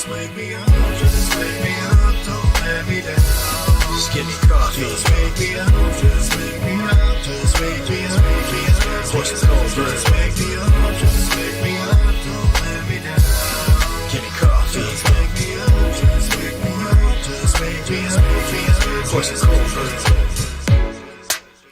Just wake me up, just wake me up, don't let me down. Just give me coffee. Just wake me up, just wake me up, just wake me up, just wake me up, just wake me up, don't let me down. Give me coffee. Just wake me up, just wake me up, just wake me up, horses cold.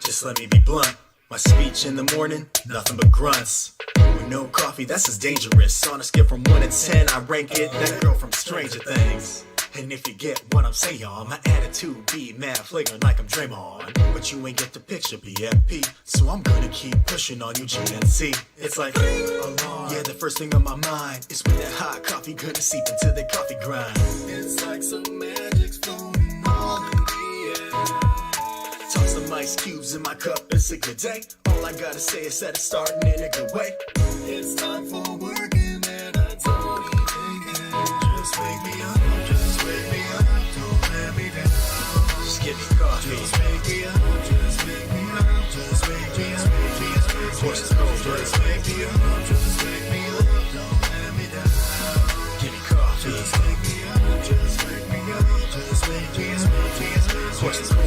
Just let me be blunt. My speech in the morning, nothing but grunts. With no coffee, that's as dangerous. On a scale from 1 to 10, I rank it that girl from Stranger Things. And if you get what I'm saying, my attitude be mad flagrant like I'm Draymond. But you ain't get the picture, BFP. So I'm gonna keep pushing on you, GNC. It's like, yeah, the first thing on my mind is when that hot coffee gonna seep into the coffee grind. It's like some magic's floating all in the air. Toss some ice cubes in my cup, it's a good day. All I gotta say is that it's starting in a good way. It's time for working and I don't even care. Just wake me up, just wake me up, don't let me down. Just give me coffee. Just wake me up, just wake me up, just wake me up, horses cold. Just wake me up, just wake me up, don't let me down. Give me coffee. Just wake me up, just wake me up, just wake me up, horses cold.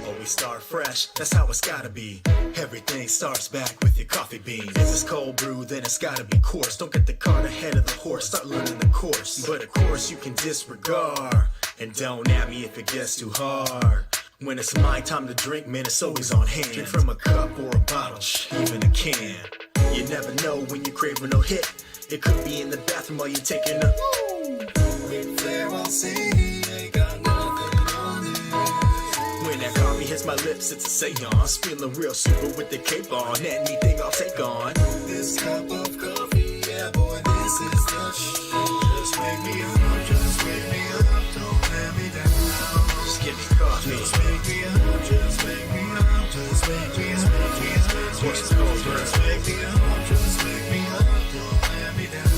Always start fresh, that's how it's gotta be. Everything starts back with your coffee beans. If it's cold brew, then it's gotta be coarse. Don't get the cart ahead of the horse, start learning the course. But of course you can disregard, and don't at me if it gets too hard. When it's my time to drink, man, it's always on hand. Drink from a cup or a bottle, even a can. You never know when you're craving a hit. It could be in the bathroom while you're taking a Ric Flair while singing, ain't got nothing on it. When that coffee hits my lips, it's a seance. Feeling real super with the cape on. Anything I'll take on. This cup of coffee, yeah boy, this is the shit. Just wake me up, just wake me up, don't let me down. Just give me coffee. Just wake me up, just wake me up, just wake me up, horses cold. Just wake me up, just wake me up, don't let me down.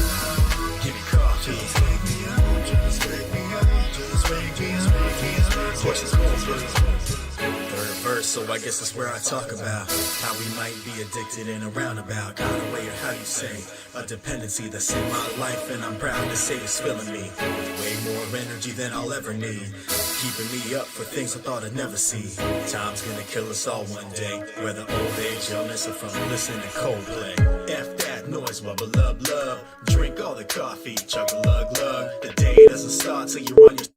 Give me coffee. Just wake me up, just wake me up, just wake me up, horses cold. Third verse, so I guess that's where I talk about how we might be addicted in a roundabout kind of way, or how you say, a dependency that's in my life, and I'm proud to say it's filling me with way more energy than I'll ever need, keeping me up for things I thought I'd never see. Time's gonna kill us all one day, whether old age, illness, or from listening to Coldplay. F that noise, wubba lub love, drink all the coffee, chug a lug lug. The day doesn't start till you're on your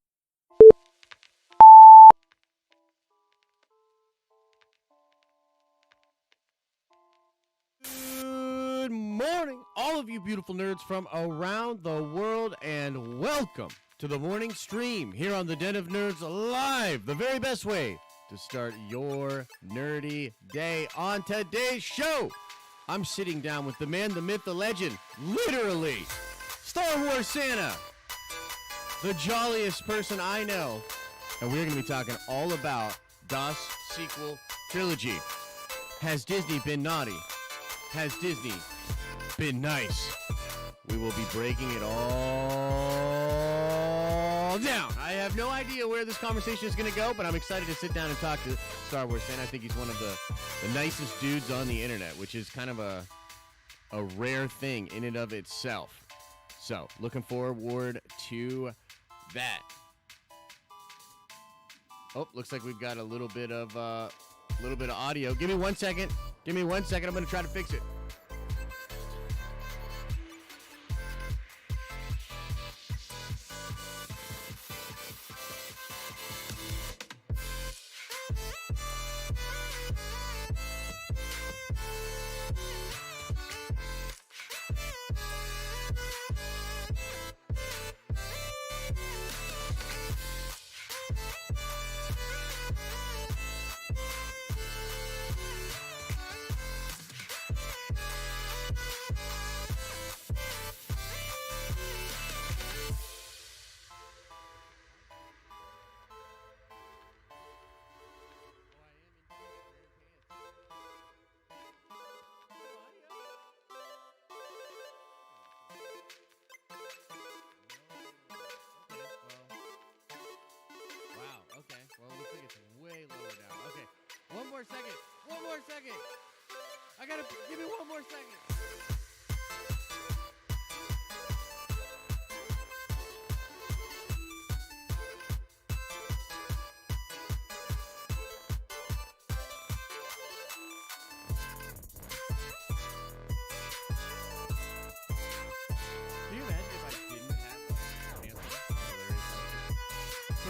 Good morning, all of you beautiful nerds from around the world, and welcome to the morning stream here on the Den of Nerds Live, the very best way to start your nerdy day. On today's show, I'm sitting down with the man, the myth, the legend, literally, Star Wars Santa, the jolliest person I know, and we're going to be talking all about DOS sequel trilogy. Has Disney been naughty? Has Disney been nice? We will be breaking it all down. I have no idea where this conversation is going to go, but I'm excited to sit down and talk to Star Wars fan. I think he's one of the nicest dudes on the internet, which is kind of a rare thing in and of itself. So, looking forward to that. Oh, looks like we've got a little bit of audio. Give me 1 second. Give me 1 second. I'm going to try to fix it. Okay, well, it looks like it's way lower down. Okay, one more second. Give me one more second.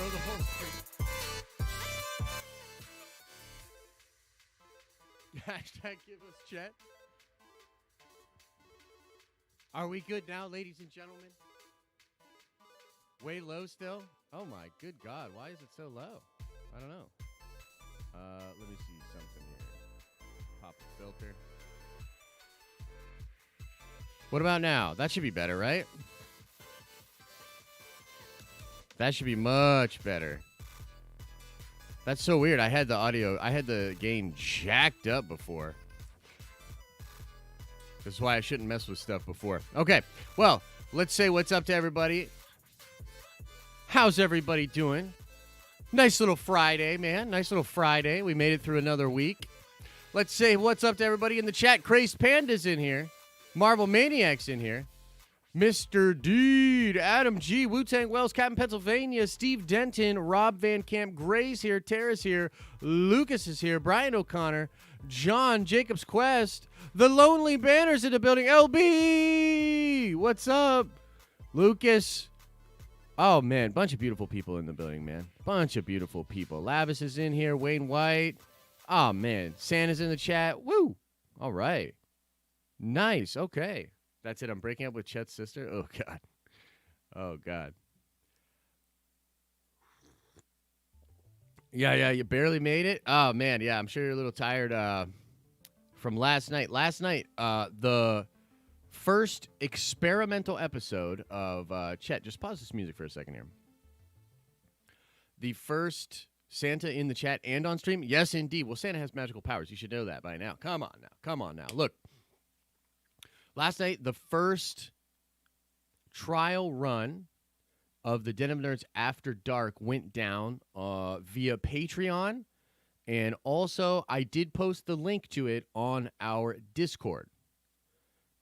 grow the whole street. Hashtag give us Chet. Are we good now, ladies and gentlemen? Way low still? Oh my good God, why is it so low? I don't know. Let me see something here. Pop the filter. What about now? That should be better, right? That should be much better. That's so weird. I had the gain jacked up before. That's why I shouldn't mess with stuff before. Okay, well, let's say what's up to everybody. How's everybody doing? Nice little Friday, man. Nice little Friday. We made it through another week. Let's say what's up to everybody in the chat. Crazed Panda's in here. Marvel Maniac's in here. Mr. Deed, Adam G, Wu-Tang Wells, Captain Pennsylvania, Steve Denton, Rob Van Camp, Gray's here, Tara's here, Lucas is here, Brian O'Connor, John, Jacob's Quest, the Lonely Banner's in the building, LB, what's up? Lucas. Oh, man, bunch of beautiful people in the building, man. Bunch of beautiful people. Lavis is in here, Wayne White. Oh, man, Santa's in the chat. Woo. All right. Nice, okay. That's it. I'm breaking up with Chet's sister. Oh, God. Oh, God. Yeah, you barely made it? Oh, man, yeah, I'm sure you're a little tired from last night. Last night, the first experimental episode of Chet. Just pause this music for a second here. The first Santa in the chat and on stream? Yes, indeed. Well, Santa has magical powers. You should know that by now. Come on now. Look. Last night, the first trial run of the Den of Nerds After Dark went down via Patreon. And also, I did post the link to it on our Discord.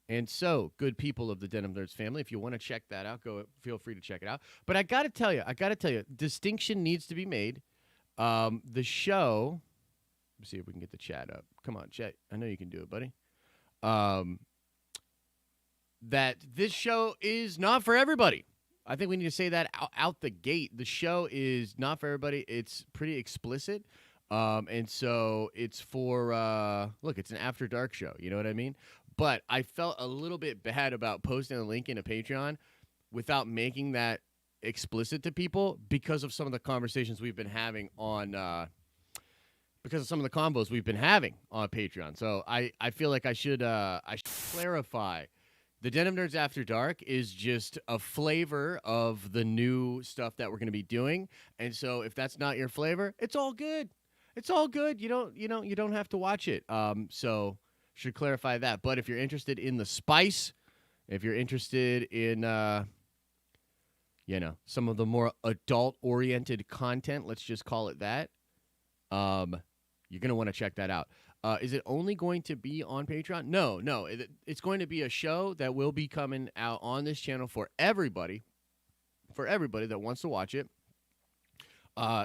And so, good people of the Den of Nerds family, if you want to check that out, feel free to check it out. But I got to tell you, distinction needs to be made. The show, let's see if we can get the chat up. Come on, chat. I know you can do it, buddy. That this show is not for everybody. I think we need to say that out the gate. The show is not for everybody. It's pretty explicit. And so it's for, look, it's an After Dark show. You know what I mean? But I felt a little bit bad about posting a link in a Patreon without making that explicit to people because of some of the conversations we've been having on, because of some of the combos we've been having on Patreon. So I feel like I should clarify. The Den of Nerds After Dark is just a flavor of the new stuff that we're going to be doing. And so if that's not your flavor, it's all good. It's all good. You don't have to watch it. So should clarify that. But if you're interested in the spice, if you're interested in some of the more adult-oriented content, let's just call it that, you're going to want to check that out. Is it only going to be on Patreon? No. It's going to be a show that will be coming out on this channel for everybody that wants to watch it.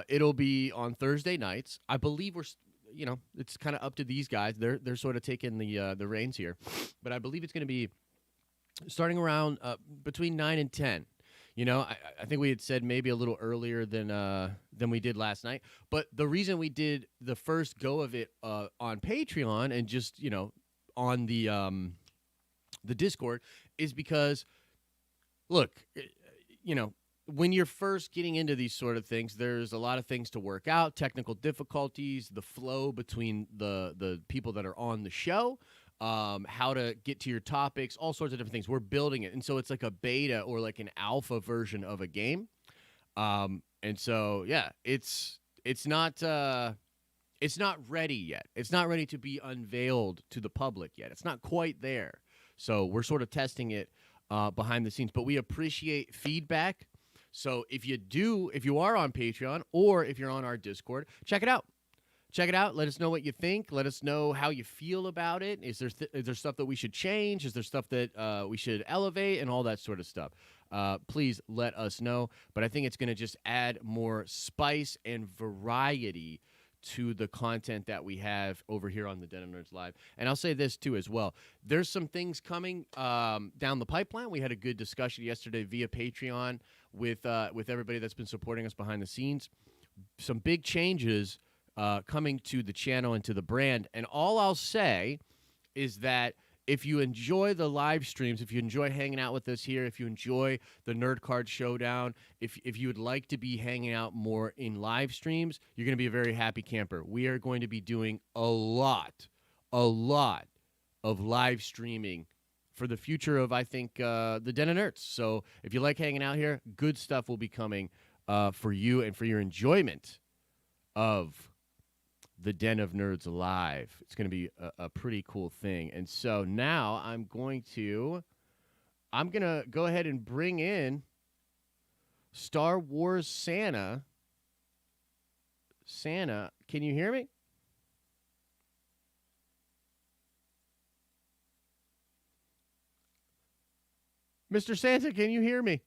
It'll be on Thursday nights. I believe it's kind of up to these guys. They're sort of taking the reins here, but I believe it's going to be starting around between 9 and 10. I think we had said maybe a little earlier than we did last night. But the reason we did the first go of it on Patreon and just on the Discord is because, look, when you're first getting into these sort of things, there's a lot of things to work out, technical difficulties, the flow between the people that are on the show. How to get to your topics, all sorts of different things. We're building it. And so it's like a beta or like an alpha version of a game. And so, yeah, it's not ready yet. It's not ready to be unveiled to the public yet. It's not quite there. So we're sort of testing it behind the scenes, but we appreciate feedback. So if you are on Patreon or if you're on our Discord, check it out. Check it out. Let us know what you think. Let us know how you feel about it. Is there stuff that we should change? Is there stuff that we should elevate and all that sort of stuff? Please let us know. But I think it's going to just add more spice and variety to the content that we have over here on the Den of Nerds Live. And I'll say this too as well. There's some things coming down the pipeline. We had a good discussion yesterday via Patreon with everybody that's been supporting us behind the scenes. Some big changes coming to the channel and to the brand. And all I'll say is that if you enjoy the live streams, if you enjoy hanging out with us here, if you enjoy the Nerd Card Showdown, if you would like to be hanging out more in live streams, you're going to be a very happy camper. We are going to be doing a lot of live streaming for the future of, I think, the Den of Nerds. So if you like hanging out here, good stuff will be coming for you and for your enjoyment of the Den of Nerds Live. It's going to be a pretty cool thing. And so now I'm going to go ahead and bring in Star Wars Santa. Santa, can you hear me? Mr. Santa, can you hear me?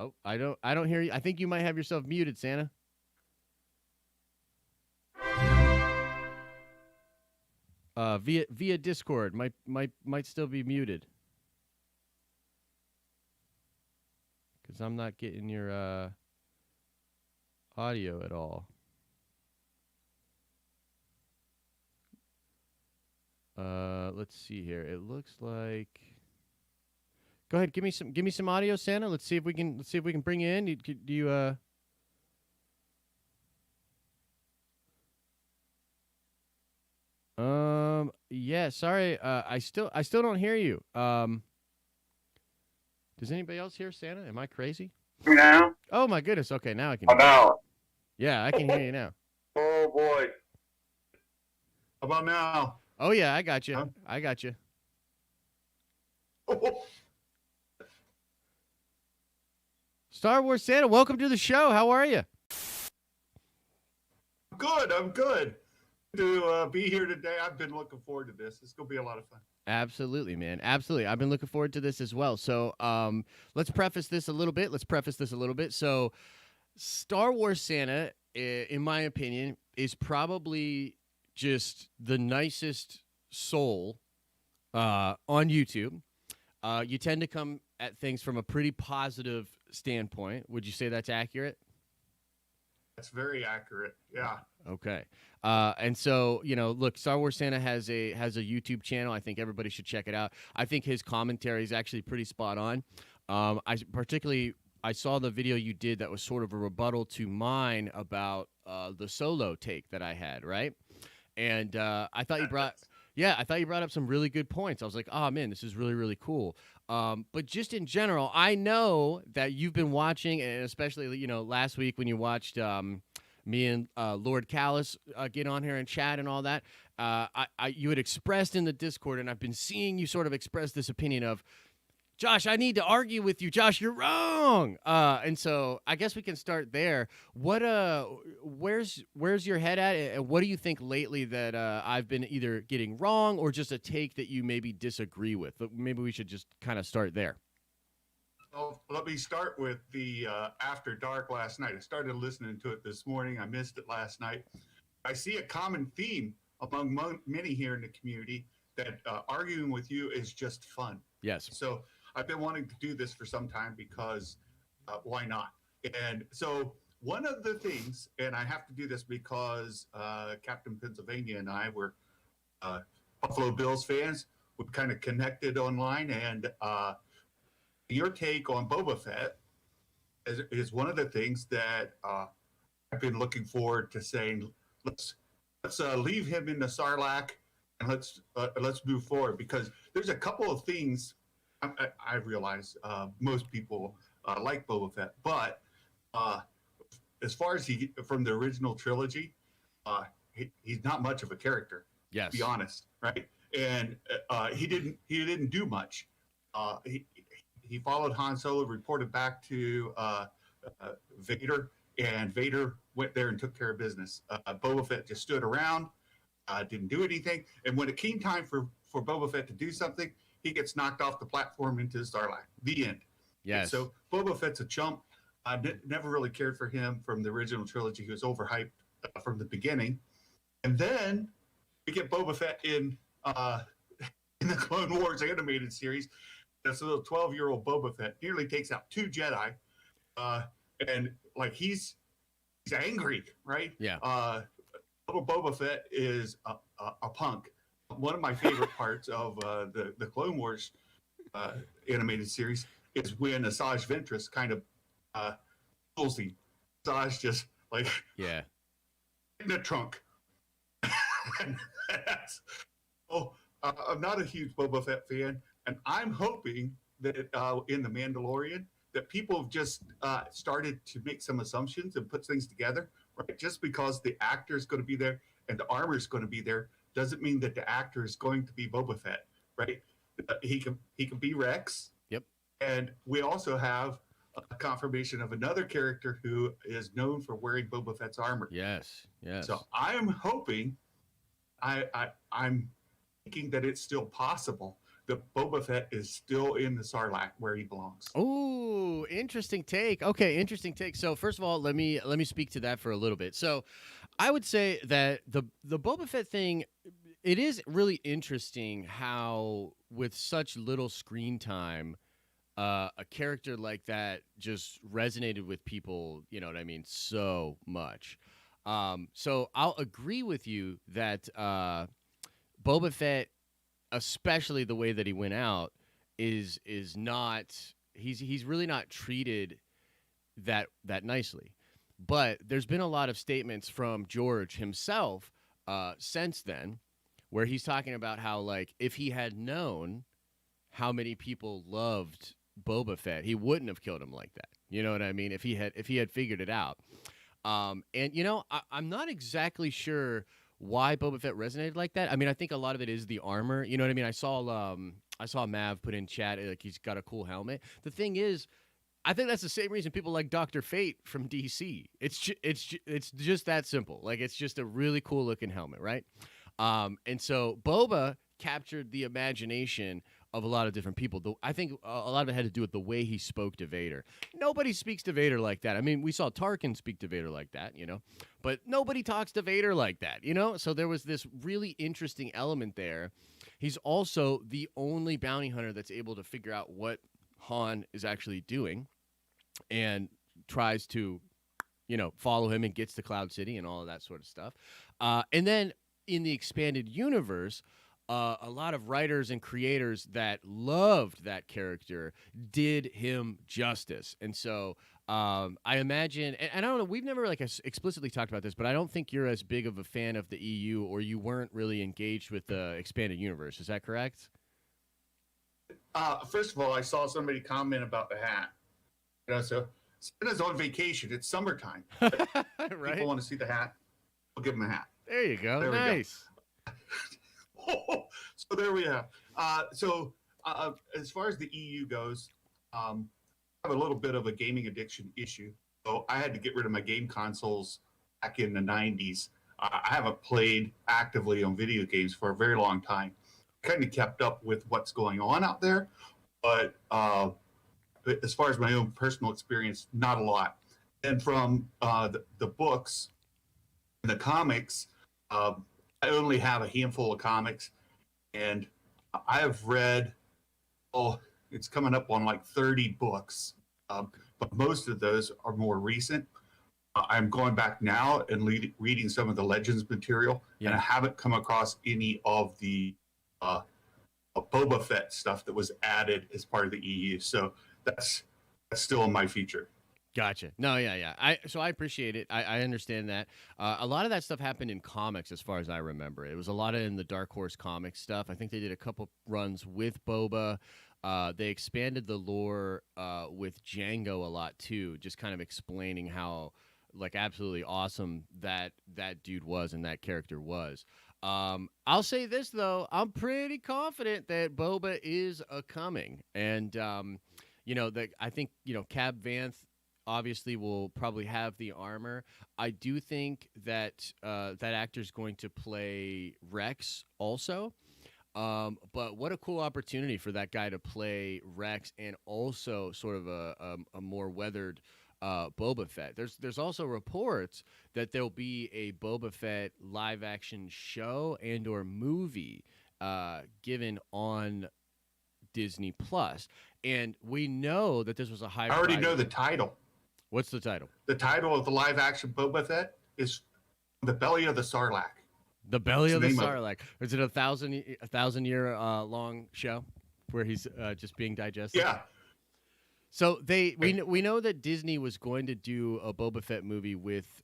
Oh, I don't hear you. I think you might have yourself muted, Santa. Via Discord might still be muted. Cuz I'm not getting your audio at all. Let's see here. It looks like Go ahead, give me some audio, Santa. Let's see if we can bring you in. Do you yeah, sorry. I still don't hear you. Does anybody else hear Santa? Am I crazy? Now? Oh my goodness. Okay, now I can. Oh, now. Yeah, I can hear you now. Oh boy. How about now? Oh yeah, I got you. Huh? I got you. Star Wars Santa, welcome to the show. How are you? Good. I'm good. To be here today. I've been looking forward to this. It's going to be a lot of fun. Absolutely, man. Absolutely. I've been looking forward to this as well. So let's preface this a little bit. So Star Wars Santa, in my opinion, is probably just the nicest soul on YouTube. You tend to come at things from a pretty positive standpoint. Would you say that's accurate? That's very accurate. Yeah. Okay. And so, look, Star Wars Santa has a YouTube channel. I think everybody should check it out. I think his commentary is actually pretty spot on. I saw the video you did that was sort of a rebuttal to mine about the Solo take that I had, right? And I thought you brought up some really good points. I was like, oh man, this is really, really cool. But just in general, I know that you've been watching, and especially, last week when you watched me and Lord Callus get on here and chat and all that, you had expressed in the Discord, and I've been seeing you sort of express this opinion of, Josh, I need to argue with you. Josh, you're wrong. And so I guess we can start there. What where's your head at, and what do you think lately that I've been either getting wrong or just a take that you maybe disagree with? Maybe we should just kind of start there. Well, let me start with the After Dark last night. I started listening to it this morning. I missed it last night. I see a common theme among many here in the community that arguing with you is just fun. Yes. So I've been wanting to do this for some time because why not? And so one of the things, and I have to do this because Captain Pennsylvania and I were Buffalo Bills fans. We kind of connected online, and your take on Boba Fett is one of the things that I've been looking forward to saying, let's leave him in the Sarlacc and let's move forward, because there's a couple of things I realize most people like Boba Fett, but as far as from the original trilogy, he's not much of a character. Yes. To be honest, right? And he didn't do much. He followed Han Solo, reported back to Vader, and Vader went there and took care of business. Boba Fett just stood around, didn't do anything. And when it came time for Boba Fett to do something, he gets knocked off the platform into the Sarlacc. The end. Yes. So Boba Fett's a chump. I never really cared for him from the original trilogy. He was overhyped from the beginning. And then we get Boba Fett in the Clone Wars animated series. This little 12-year-old Boba Fett nearly takes out 2 Jedi. And like he's angry, right? Yeah. Little Boba Fett is a punk. One of my favorite parts of the Clone Wars animated series is when Asajj Ventress kind of pulls him. Asajj just like in the trunk. I'm not a huge Boba Fett fan, and I'm hoping that in The Mandalorian that people have just started to make some assumptions and put things together. Right? Just because the actor is going to be there and the armor is going to be there doesn't mean that the actor is going to be Boba Fett, right? He can be Rex. Yep. And we also have a confirmation of another character who is known for wearing Boba Fett's armor. Yes. So I'm hoping, I'm thinking that it's still possible that Boba Fett is still in the Sarlacc where he belongs. Oh, interesting take. Okay, interesting take. So first of all, let me speak to that for a little bit. So I would say that the Boba Fett thing, it is really interesting how with such little screen time, a character like that just resonated with people, you know what I mean, so much. So I'll agree with you that Boba Fett, especially the way that he went out, is not he's really not treated that nicely. But there's been a lot of statements from George himself since then, where he's talking about how, like, if he had known how many people loved Boba Fett, he wouldn't have killed him like that. You know what I mean? If he had figured it out. And you know, I'm not exactly sure why Boba Fett resonated like that. I mean, I think a lot of it is the armor. You know what I mean? I saw Mav put in chat like he's got a cool helmet. The thing is, I think that's the same reason people like Dr. Fate from DC. It's just that simple. Like, it's just a really cool looking helmet, right? And so Boba captured the imagination of a lot of different people. I think a lot of it had to do with the way he spoke to Vader. Nobody speaks to Vader like that. I mean, we saw Tarkin speak to Vader like that, you know, but nobody talks to Vader like that, you know? So there was this really interesting element there. He's also the only bounty hunter that's able to figure out what Han is actually doing and tries to, you know, follow him and gets to Cloud City and all of that sort of stuff. And then in the expanded universe, a lot of writers and creators that loved that character did him justice. And so I imagine, and I don't know, we've never like explicitly talked about this, but I don't think you're as big of a fan of the EU, or you weren't really engaged with the expanded universe. Is that correct? First of all, I saw somebody comment about the hat. You know, so Santa's on vacation. It's summertime. Right? People want to see the hat. We'll give them a hat. There you go. There nice. So there we have. As far as the EU goes, I have a little bit of a gaming addiction issue. So I had to get rid of my game consoles back in the 90s. I haven't played actively on video games for a very long time. Kind of kept up with what's going on out there, but as far as my own personal experience, not a lot. And from the books and the comics, I only have a handful of comics, and I have read, it's coming up on like 30 books, but most of those are more recent. I'm going back now and reading some of the Legends material, and I haven't come across any of the Boba Fett stuff that was added as part of the EU. So that's still in my future. Gotcha. No, yeah. So I appreciate it. I understand that. A lot of that stuff happened in comics, as far as I remember. It was a lot of in the Dark Horse Comics stuff. I think they did a couple runs with Boba. They expanded the lore with Django a lot too, just kind of explaining how like absolutely awesome that dude was and that character was. I'll say this though, I'm pretty confident that Boba is a coming, and you know that I think Cab Vanth obviously will probably have the armor. I do think that that actor's going to play Rex also. But what a cool opportunity for that guy to play Rex and also sort of a more weathered Boba Fett. There's also reports that there'll be a Boba Fett live action show and or movie given on Disney Plus, and we know that this was a high. I already know the title. What's the title? The title of the live action Boba Fett is The Belly of the Sarlacc. The Belly of the Sarlacc. Is it a thousand year long show where he's just being digested? Yeah. So we know that Disney was going to do a Boba Fett movie with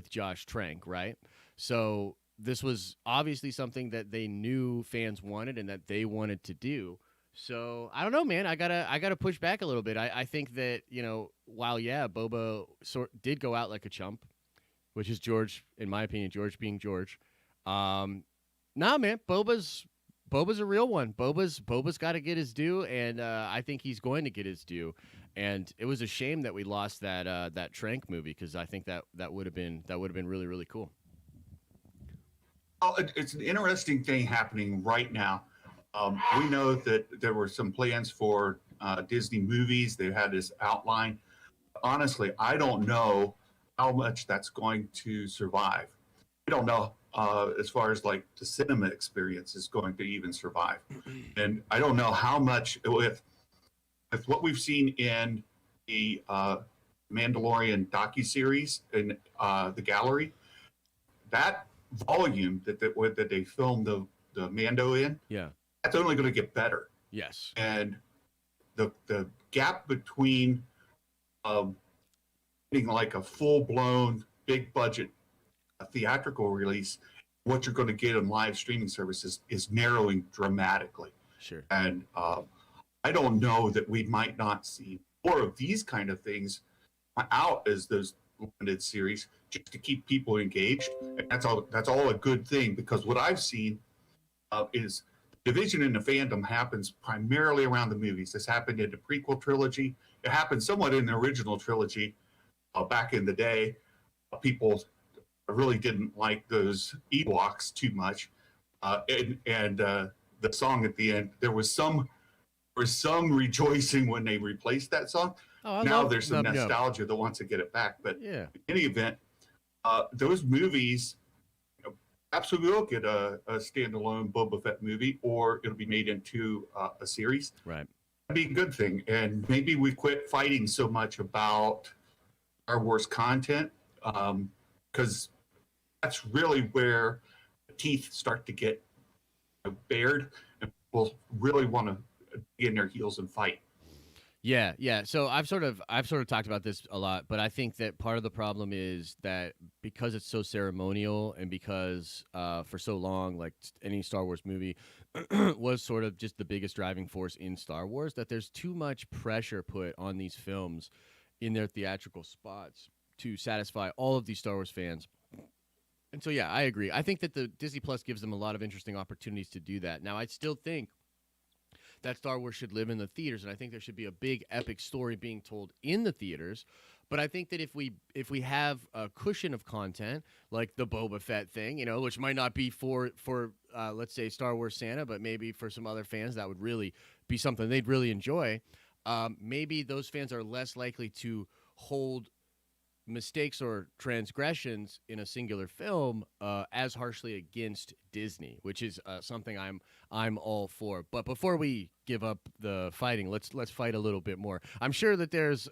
Josh Trank, right? So this was obviously something that they knew fans wanted and that they wanted to do. So I don't know, man. I gotta push back a little bit. I think that, you know, while Boba did go out like a chump, which is George, in my opinion, George being George. Nah, man, Boba's a real one. Boba's got to get his due, and I think he's going to get his due. And it was a shame that we lost that Trank movie, because I think that would have been really, really cool. Well, it's an interesting thing happening right now. We know that there were some plans for Disney movies. They had this outline. Honestly, I don't know how much that's going to survive. We don't know as far as like the cinema experience is going to even survive. And I don't know how much with what we've seen in the Mandalorian docuseries in the gallery, that volume that they filmed the Mando in, that's only going to get better. Yes. And the gap between getting like a full-blown big budget theatrical release, what you're going to get in live streaming services is narrowing dramatically. Sure. And I don't know that we might not see more of these kind of things out as those limited series, just to keep people engaged. And that's all a good thing, because what I've seen is division in the fandom happens primarily around the movies. This happened in the prequel trilogy. It happened somewhat in the original trilogy back in the day. People really didn't like those Ewoks too much, and the song at the end, there was some rejoicing when they replaced that song. Now there's some nostalgia that wants to get it back. But in any event, those movies absolutely will get a standalone Boba Fett movie, or it'll be made into a series. Right. That'd be a good thing. And maybe we quit fighting so much about Star Wars content, because that's really where the teeth start to get bared, and people really want to get in their heels and fight. Yeah. So I've sort of talked about this a lot, but I think that part of the problem is that because it's so ceremonial, and because for so long, like any Star Wars movie was sort of just the biggest driving force in Star Wars, that there's too much pressure put on these films in their theatrical spots to satisfy all of these Star Wars fans. And so, yeah, I agree. I think that the Disney Plus gives them a lot of interesting opportunities to do that. Now, I still think that Star Wars should live in the theaters, and I think there should be a big epic story being told in the theaters. But I think that if we have a cushion of content like the Boba Fett thing, you know, which might not be for let's say Star Wars Santa, but maybe for some other fans that would really be something they'd really enjoy. Maybe those fans are less likely to hold mistakes or transgressions in a singular film as harshly against Disney, which is something I'm all for. But before we give up the fighting, let's fight a little bit more. I'm sure that there's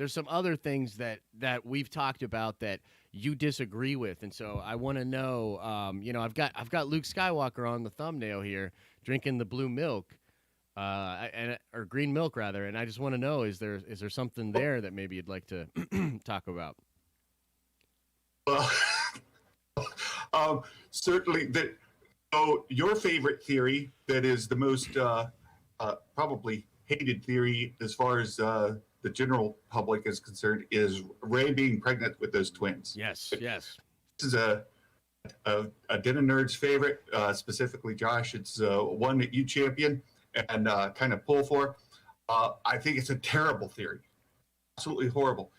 some other things that we've talked about that you disagree with, and so I want to know. I've got Luke Skywalker on the thumbnail here, drinking the blue milk. Or green milk rather, and I just want to know, is there something there that maybe you'd like to talk about? Well, certainly that. So your favorite theory, that is the most probably hated theory as far as the general public is concerned, is Rey being pregnant with those twins. Yes. This is a Den of Nerds favorite, specifically Josh. It's one that you champion and kind of pull for. I think it's a terrible theory, absolutely horrible,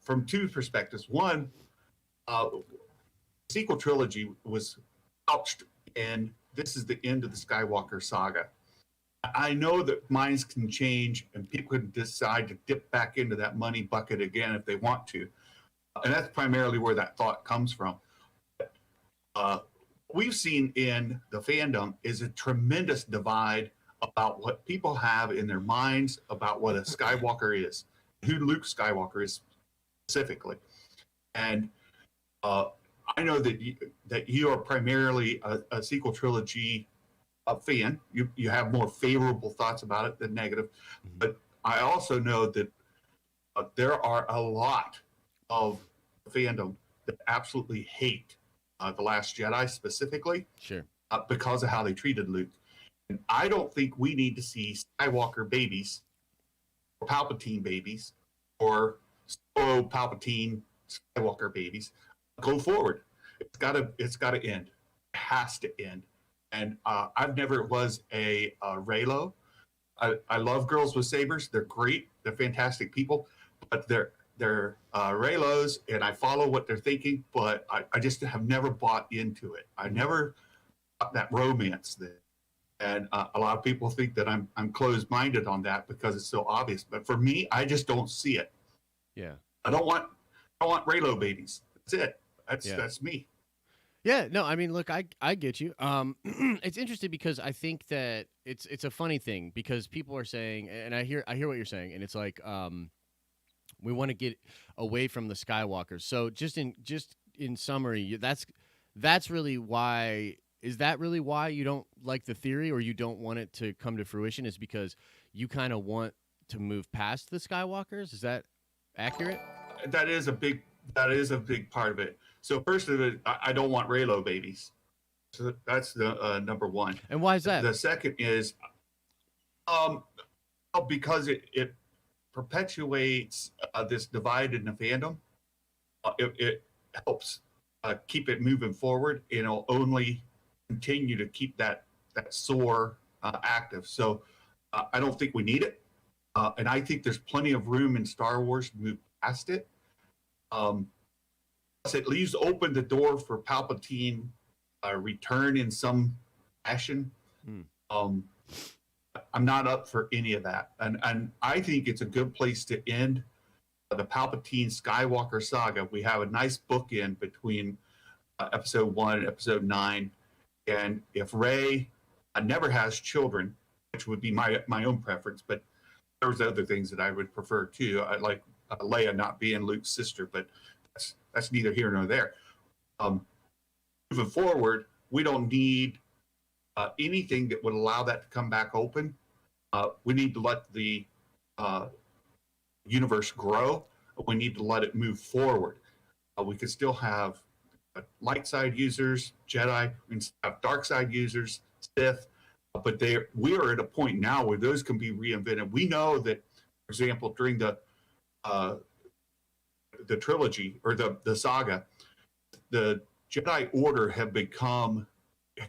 from two perspectives. One, sequel trilogy was couched in this is the end of the Skywalker saga. I know that minds can change and people can decide to dip back into that money bucket again if they want to. And that's primarily where that thought comes from. Uh, we've seen in the fandom is a tremendous divide about what people have in their minds about what a Skywalker is, who Luke Skywalker is specifically. And I know that you are primarily a sequel trilogy fan. You have more favorable thoughts about it than negative. But I also know that there are a lot of fandom that absolutely hate The Last Jedi specifically. Sure. Because of how they treated Luke. And I don't think we need to see Skywalker babies or Palpatine babies or Solo Palpatine Skywalker babies go forward. It's gotta end. It has to end. And I've never was a Reylo. I love girls with sabers. They're great. They're fantastic people, but they're Reylos, and I follow what they're thinking. But I just have never bought into it. I never got that romance there. And a lot of people think that I'm closed-minded on that because it's so obvious. But for me, I just don't see it. Yeah. I don't want Reylo babies. That's it. That's me. Yeah, no, I mean, look, I get you. It's interesting because I think that it's a funny thing because people are saying, and I hear what you're saying, and it's like we want to get away from the Skywalkers. So just in summary, that's really why. Is that really why you don't like the theory, or you don't want it to come to fruition? Is because you kind of want to move past the Skywalkers? Is that accurate? That is a big part of it. So first of it, I don't want Reylo babies. So that's the number one. And why is that? The second is, because it perpetuates this divide in the fandom. It helps keep it moving forward. It'll only continue to keep that sore active. So I don't think we need it. And I think there's plenty of room in Star Wars to move past it. It leaves open the door for Palpatine return in some fashion. I'm not up for any of that. And I think it's a good place to end the Palpatine Skywalker saga. We have a nice bookend between episode 1 and episode 9. And if Rey never has children, which would be my own preference, but there's other things that I would prefer too. I like Leia not being Luke's sister, but that's neither here nor there. Moving forward, we don't need anything that would allow that to come back open. We need to let the universe grow. We need to let it move forward. We could still have light side users, Jedi, we can have dark side users, Sith, but we are at a point now where those can be reinvented. We know that, for example, during the trilogy or the saga, the Jedi Order have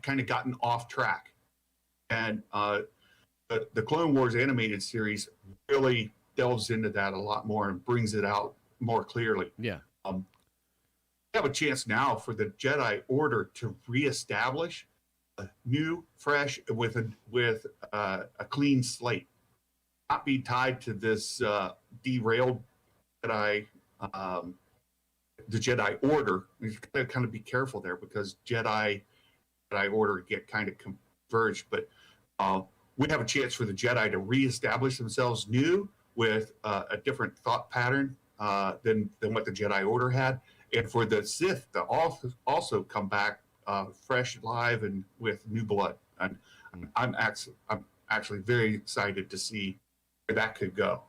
kind of gotten off track, and the Clone Wars animated series really delves into that a lot more and brings it out more clearly. Yeah. We have a chance now for the Jedi Order to reestablish a new, fresh, with a clean slate, not be tied to this derailed Jedi, the Jedi Order. You got to kind of be careful there because Jedi Order get kind of converged, but we have a chance for the Jedi to reestablish themselves new with a different thought pattern than what the Jedi Order had. And for the Sith to also come back fresh, live, and with new blood. And I'm actually very excited to see where that could go.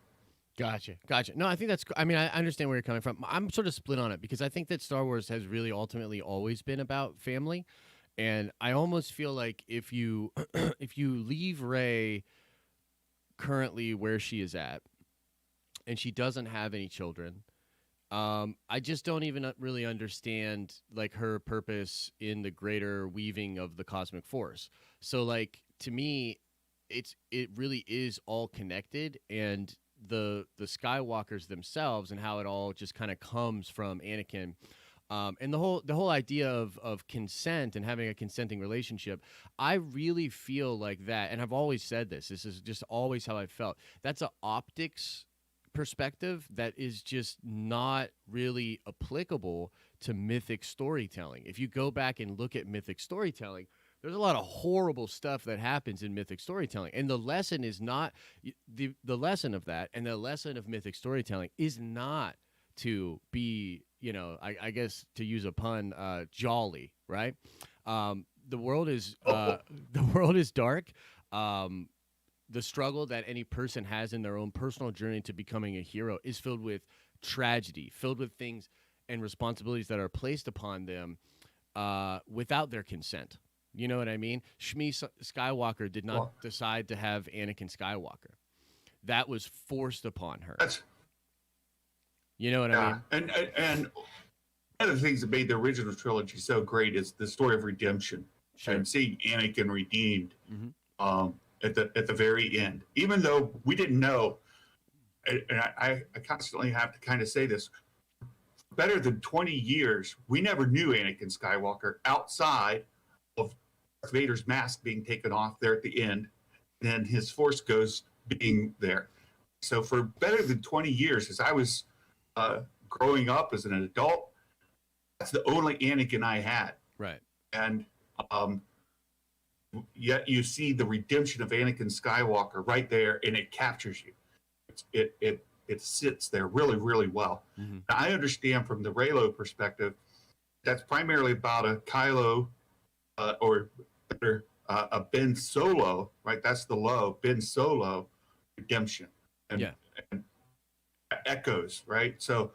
Gotcha. No, I think I understand where you're coming from. I'm sort of split on it because I think that Star Wars has really ultimately always been about family. And I almost feel like if you leave Rey currently where she is at and she doesn't have any children, I just don't even really understand like her purpose in the greater weaving of the cosmic force. So like to me, it really is all connected, and the Skywalkers themselves and how it all just kind of comes from Anakin. And the whole idea of consent and having a consenting relationship, I really feel like that, and I've always said this. This is just always how I felt. That's an optics perspective that is just not really applicable to mythic storytelling. If you go back and look at mythic storytelling, there's a lot of horrible stuff that happens in mythic storytelling, and the lesson is not the lesson of that, and the lesson of mythic storytelling is not to be, I guess, to use a pun, jolly, right? The world is the world is dark. The struggle that any person has in their own personal journey to becoming a hero is filled with tragedy, filled with things and responsibilities that are placed upon them without their consent. You know what I mean? Skywalker did not decide to have Anakin Skywalker. That was forced upon her. You know what I mean? And one of the things that made the original trilogy so great is the story of redemption. Sure. And seeing Anakin redeemed at the very end, even though we didn't know. And I constantly have to kind of say this: better than 20 years, we never knew Anakin Skywalker outside of Darth Vader's mask being taken off there at the end, and then his Force Ghost being there. So for better than 20 years, as I was growing up as an adult, that's the only Anakin I had. Right. And yet you see the redemption of Anakin Skywalker right there, and it captures you. It sits there really, really well. Mm-hmm. Now, I understand from the Reylo perspective, that's primarily about a Kylo or better, a Ben Solo, right? That's the low Ben Solo redemption, and echoes, right? So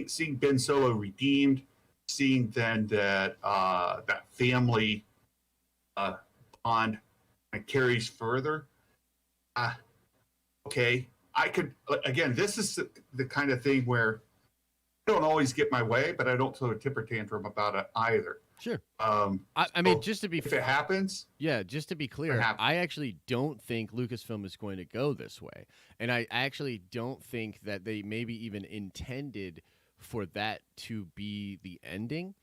seeing Ben Solo redeemed, seeing then that that family bond carries further. Okay, I could, again, this is the kind of thing where I don't always get my way, but I don't throw a temper tantrum about it either. Sure. I mean, just to be if it happens, just to be clear, I actually don't think Lucasfilm is going to go this way, and I actually don't think that they maybe even intended for that to be the ending.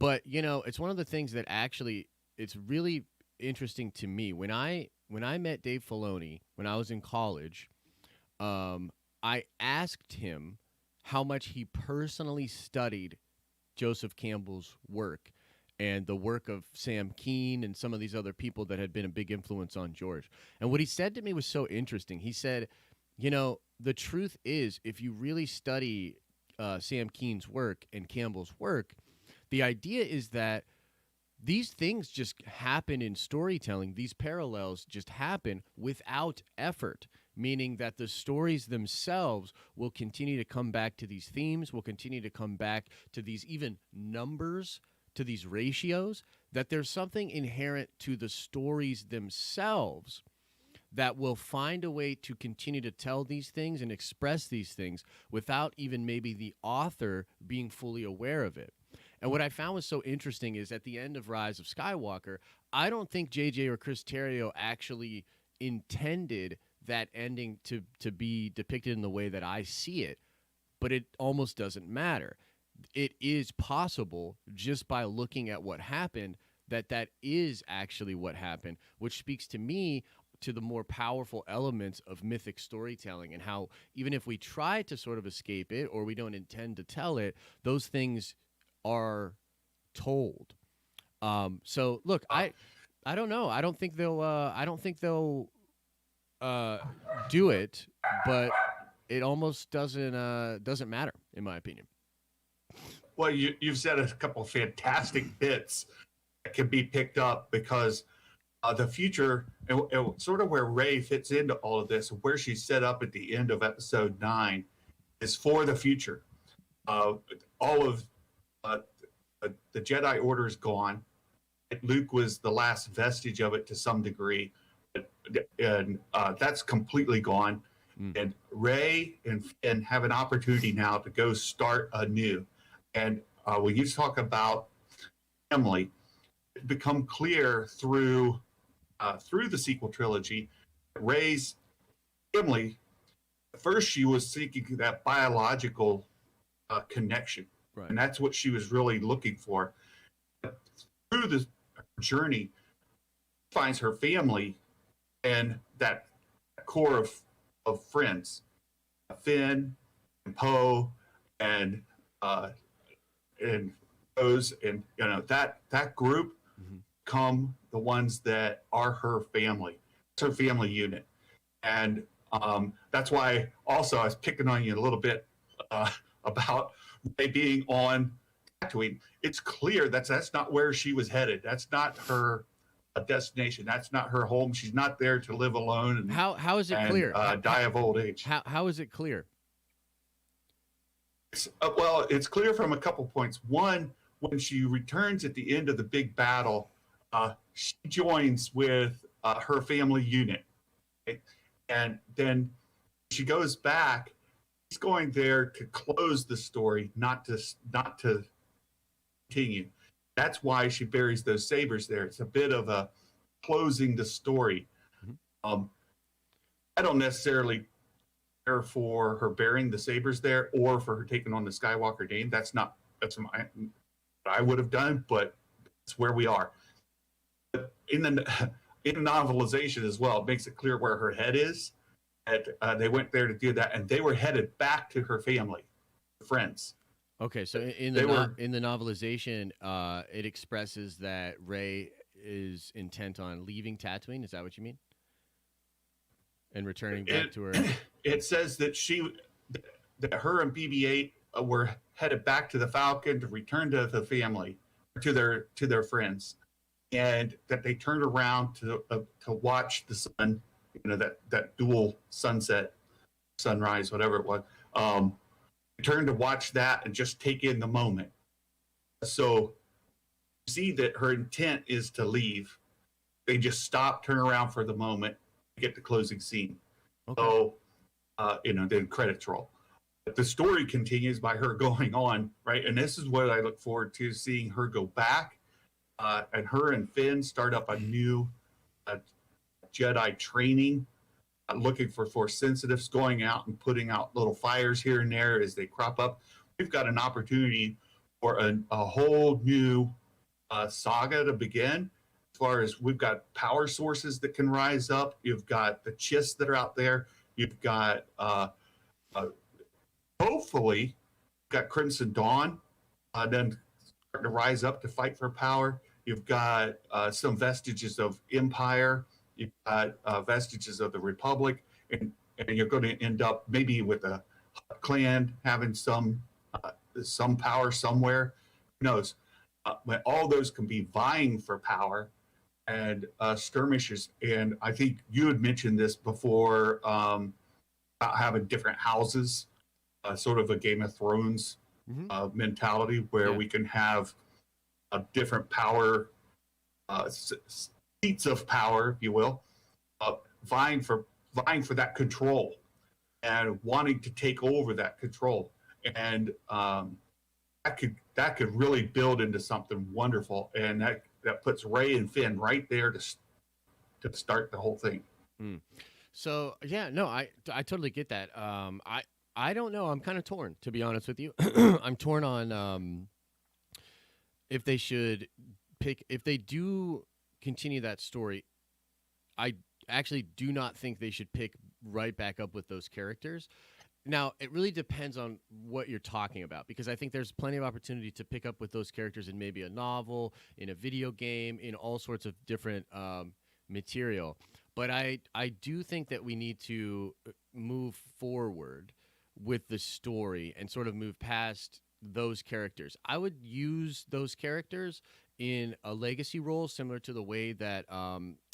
But it's one of the things that actually it's really interesting to me when I met Dave Filoni when I was in college. I asked him how much he personally studied Joseph Campbell's work and the work of Sam Keane and some of these other people that had been a big influence on George. And what he said to me was so interesting. He said, the truth is, if you really study Sam Keane's work and Campbell's work, the idea is that these things just happen in storytelling. These parallels just happen without effort, meaning that the stories themselves will continue to come back to these themes, will continue to come back to these even numbers, to these ratios, that there's something inherent to the stories themselves that will find a way to continue to tell these things and express these things without even maybe the author being fully aware of it. And what I found was so interesting is at the end of Rise of Skywalker, I don't think JJ or Chris Terrio actually intended that ending to be depicted in the way that I see it, but it almost doesn't matter. It is possible just by looking at what happened that is actually what happened, which speaks to me to the more powerful elements of mythic storytelling and how even if we try to sort of escape it or we don't intend to tell it, those things are told. So look, I don't know. I don't think they'll do it, but it almost doesn't matter in my opinion. Well, you've said a couple of fantastic bits that can be picked up because the future and sort of where Rey fits into all of this, where she's set up at the end of Episode 9, is for the future. All of the Jedi Order is gone. Luke was the last vestige of it to some degree, and that's completely gone. And Rey and Finn have an opportunity now to go start anew. And when you talk about family, it become clear through the sequel trilogy, Rey's family. At first, she was seeking that biological connection, and that's what she was really looking for. Through this journey, finds her family and that core of friends, Finn and Poe and Rose, and that group come the ones that are her family. It's her family unit, and that's why also I was picking on you a little bit about Rey being on Tatooine. It's clear that's not where she was headed. That's not her destination. That's not her home. She's not there to live alone. And, how is it clear? Die of old age. How is it clear? Well, it's clear from a couple points. One, when she returns at the end of the big battle, she joins with her family unit, okay? And then she goes back. She's going there to close the story, not to continue. That's why she buries those sabers there. It's a bit of a closing the story. I don't necessarily care for her burying the sabers there or for her taking on the Skywalker name. That's what I would have done, but it's where we are. But in the novelization as well, it makes it clear where her head is. And, they went there to do that, and they were headed back to her family, friends. Okay, so in the novelization, it expresses that Rey is intent on leaving Tatooine. Is that what you mean? And returning back to her. It says that that her and BB-8 were headed back to the Falcon to return to the family, to their friends, and that they turned around to watch the sun. That dual sunrise, whatever it was. Turned to watch that and just take in the moment. So you see that her intent is to leave. They just stop, turn around for the moment, get the closing scene. Okay. So, then credits roll. But the story continues by her going on, right? And this is what I look forward to, seeing her go back, and her and Finn start up a new Jedi training, looking for Force sensitives, going out and putting out little fires here and there as they crop up. We've got an opportunity for a whole new saga to begin. As far as we've got power sources that can rise up, you've got the chists that are out there, you've got hopefully got Crimson Dawn, then starting to rise up to fight for power. You've got some vestiges of Empire. You've got vestiges of the Republic, and you're going to end up maybe with a clan having some power somewhere. Who knows? But all those can be vying for power and skirmishes. And I think you had mentioned this before about having different houses, sort of a Game of Thrones mentality where we can have a different power seats of power, if you will, vying for that control and wanting to take over that control, and that could really build into something wonderful, and that puts Rey and Finn right there to start the whole thing. So yeah, no, I totally get that. I don't know. I'm kind of torn, to be honest with you. I'm torn on if they should pick, if they do continue that story. I actually do not think they should pick right back up with those characters. Now, it really depends on what you're talking about, because I think there's plenty of opportunity to pick up with those characters in maybe a novel, in a video game, in all sorts of different material. But I do think that we need to move forward with the story and sort of move past those characters. I would use those characters in a legacy role similar to the way that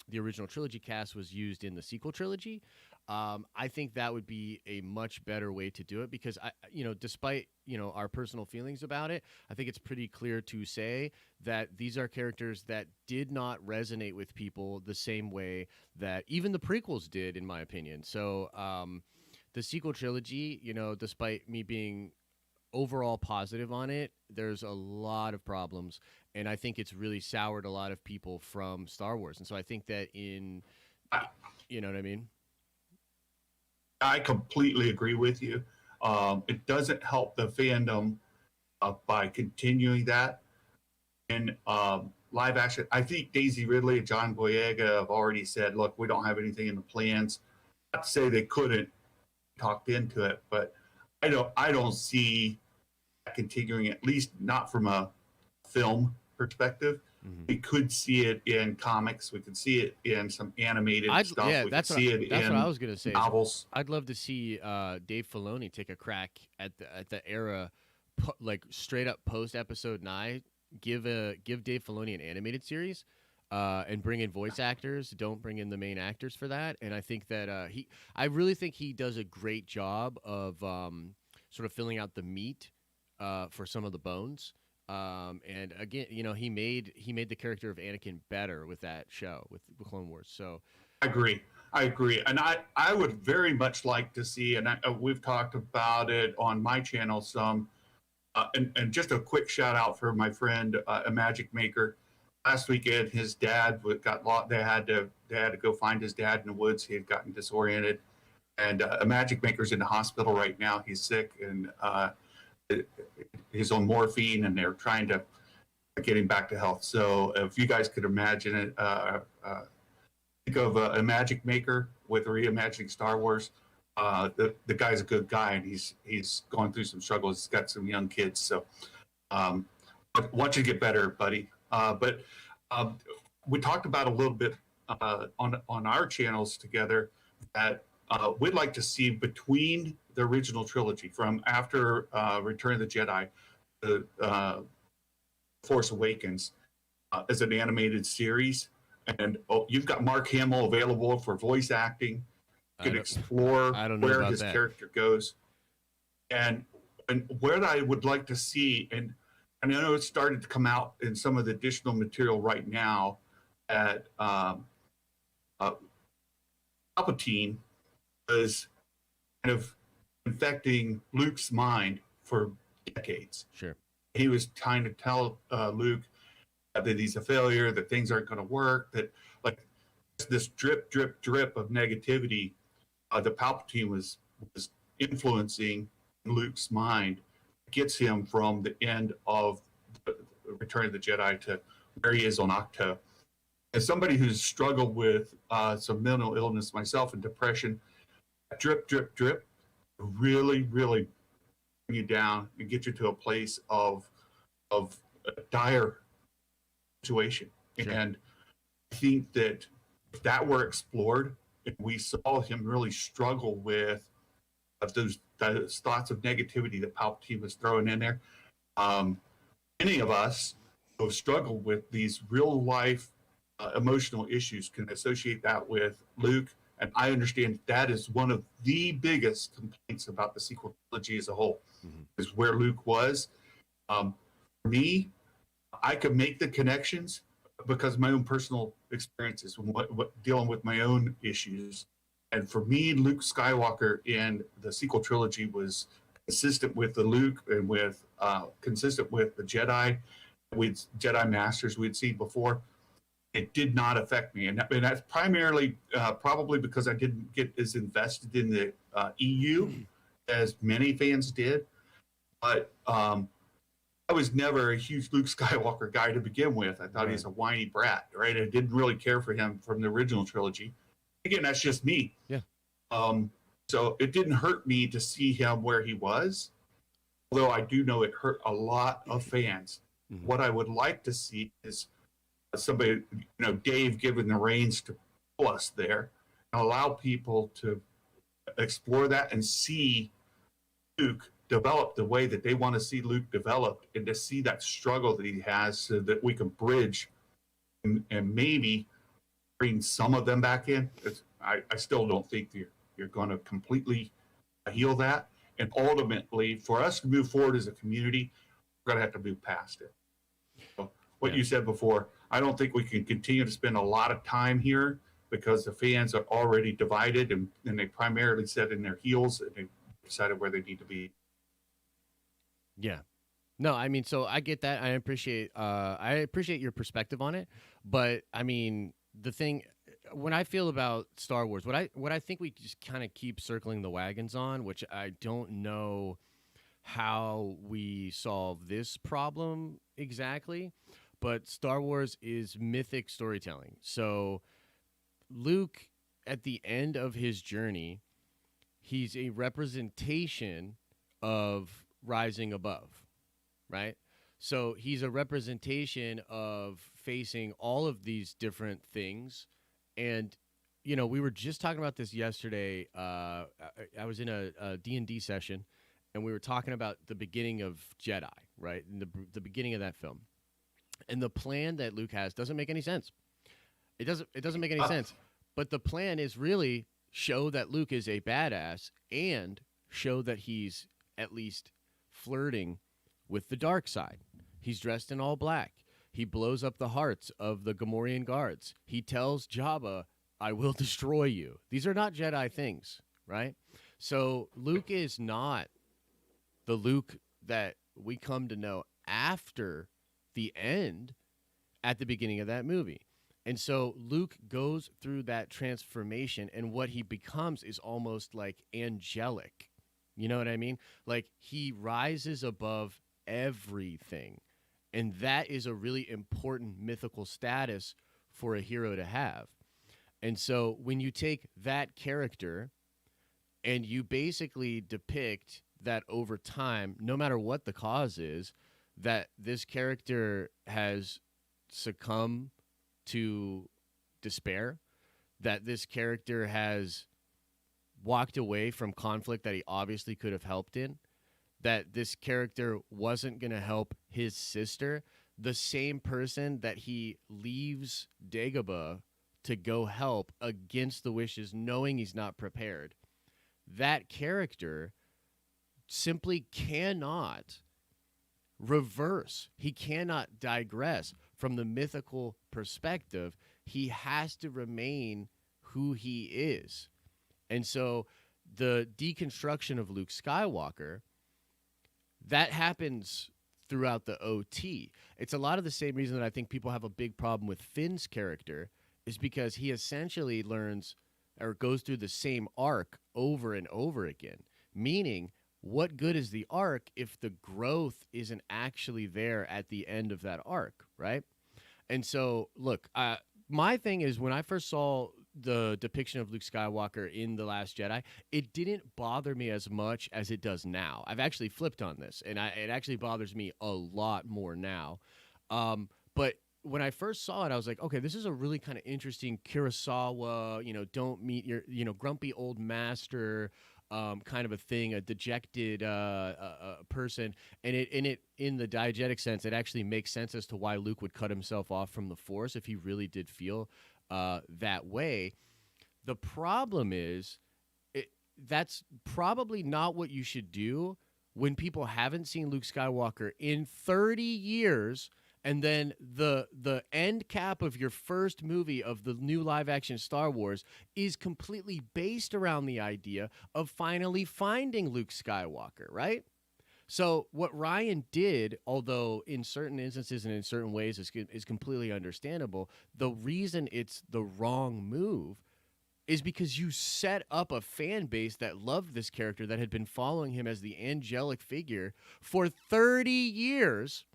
the original trilogy cast was used in the sequel trilogy. I think that would be a much better way to do it, because despite our personal feelings about it, I think it's pretty clear to say that these are characters that did not resonate with people the same way that even the prequels did, in my opinion. So the sequel trilogy, despite me being overall positive on it, there's a lot of problems, and I think it's really soured a lot of people from Star Wars. And so I think that you know what I mean? I completely agree with you. It doesn't help the fandom by continuing that in live action. I think Daisy Ridley and John Boyega have already said, look, we don't have anything in the plans. Not to say they couldn't talked into it, but I don't see that continuing, at least not from a film perspective. Mm-hmm. We could see it in comics. We could see it in some animated stuff. Yeah, we that's could what see it that's in what I was gonna say. novels. I'd love to see Dave Filoni take a crack at the era, like straight up post episode 9. Give Dave Filoni an animated series, and bring in voice actors. Don't bring in the main actors for that. And I think that I really think he does a great job of sort of filling out the meat for some of the bones. And again, he made the character of Anakin better with that show with Clone Wars. So I agree, and I would very much like to see, and we've talked about it on my channel some. And just a quick shout out for my friend, a magic maker. Last weekend, his dad got lost. They had to go find his dad in the woods. He had gotten disoriented, and a magic maker's in the hospital right now. He's sick and he's on morphine, and they're trying to get him back to health. So if you guys could imagine it, think of a magic maker with reimagining Star Wars. The guy's a good guy, and he's going through some struggles. He's got some young kids, so I want you to get better, buddy. But we talked about a little bit on our channels together that we'd like to see between the original trilogy, from after Return of the Jedi, the Force Awakens, as an animated series. And you've got Mark Hamill available for voice acting. You can explore where his character goes, and where I would like to see, and I know it's started to come out in some of the additional material right now, that Palpatine was kind of infecting Luke's mind for decades. Sure, he was trying to tell Luke that he's a failure, that things aren't going to work, that like this drip of negativity. The Palpatine was influencing Luke's mind, gets him from the end of the Return of the Jedi to where he is on Octo. As somebody who's struggled with some mental illness myself and depression, drip really bring you down and get you to a place of a dire situation. Sure. And I think that if that were explored, and we saw him really struggle with those thoughts of negativity that Palpatine was throwing in there. Many of us who struggle with these real life emotional issues can associate that with Luke. And I understand that is one of the biggest complaints about the sequel trilogy as a whole, is where Luke was. For me, I could make the connections because of my own personal experiences and dealing with my own issues. And for me, Luke Skywalker in the sequel trilogy was consistent with the Luke and with consistent with the Jedi, with Jedi Masters we'd seen before. It did not affect me. And that's primarily probably because I didn't get as invested in the EU as many fans did. But I was never a huge Luke Skywalker guy to begin with. I thought he's a whiny brat, right? I didn't really care for him from the original trilogy. Again, that's just me. Yeah. So it didn't hurt me to see him where he was, although I do know it hurt a lot of fans. Mm-hmm. What I would like to see is somebody, Dave giving the reins to pull us there and allow people to explore that and see Luke develop the way that they want to see Luke developed, and to see that struggle that he has, so that we can bridge and maybe bring some of them back in. I still don't think you're going to completely heal that. And ultimately, for us to move forward as a community, we're going to have to move past it. So what you said before, I don't think we can continue to spend a lot of time here because the fans are already divided, and they primarily set in their heels, and they decided where they need to be. Yeah. No, I mean, so I get that. I appreciate your perspective on it. But I mean, the thing, when I feel about Star Wars, what I think we just kind of keep circling the wagons on, which I don't know how we solve this problem exactly, but Star Wars is mythic storytelling. So Luke, at the end of his journey, he's a representation of rising above, right? So he's a representation of facing all of these different things. And, we were just talking about this yesterday. I was in a D&D session, and we were talking about the beginning of Jedi, right? And the beginning of that film. And the plan that Luke has doesn't make any sense. It doesn't make any sense. But the plan is really show that Luke is a badass and show that he's at least flirting with the dark side. He's dressed in all black. He blows up the hearts of the Gamorrean guards. He tells Jabba, I will destroy you. These are not Jedi things, right? So Luke is not the Luke that we come to know after the end at the beginning of that movie. And so Luke goes through that transformation, and what he becomes is almost like angelic. You know what I mean? Like, he rises above everything. And that is a really important mythical status for a hero to have. And so when you take that character and you basically depict that over time, no matter what the cause is, that this character has succumbed to despair, that this character has walked away from conflict that he obviously could have helped in, that this character wasn't going to help his sister, the same person that he leaves Dagobah to go help against the wishes, knowing he's not prepared. That character simply cannot reverse. He cannot digress from the mythical perspective. He has to remain who he is. And so the deconstruction of Luke Skywalker, that happens throughout the OT. It's a lot of the same reason that I think people have a big problem with Finn's character, is because he essentially learns or goes through the same arc over and over again. Meaning, what good is the arc if the growth isn't actually there at the end of that arc, right? And so, look, my thing is, when I first saw the depiction of Luke Skywalker in The Last Jedi, it didn't bother me as much as it does now. I've actually flipped on this, and it actually bothers me a lot more now. But when I first saw it, I was like, okay, this is a really kind of interesting Kurosawa, don't meet your, grumpy old master kind of a thing, a dejected person. And it in the diegetic sense, it actually makes sense as to why Luke would cut himself off from the Force if he really did feel that way. The problem is, that's probably not what you should do when people haven't seen Luke Skywalker in 30 years. And then the end cap of your first movie of the new live-action Star Wars is completely based around the idea of finally finding Luke Skywalker, right? So what Ryan did, although in certain instances and in certain ways is completely understandable, the reason it's the wrong move is because you set up a fan base that loved this character, that had been following him as the angelic figure for 30 years,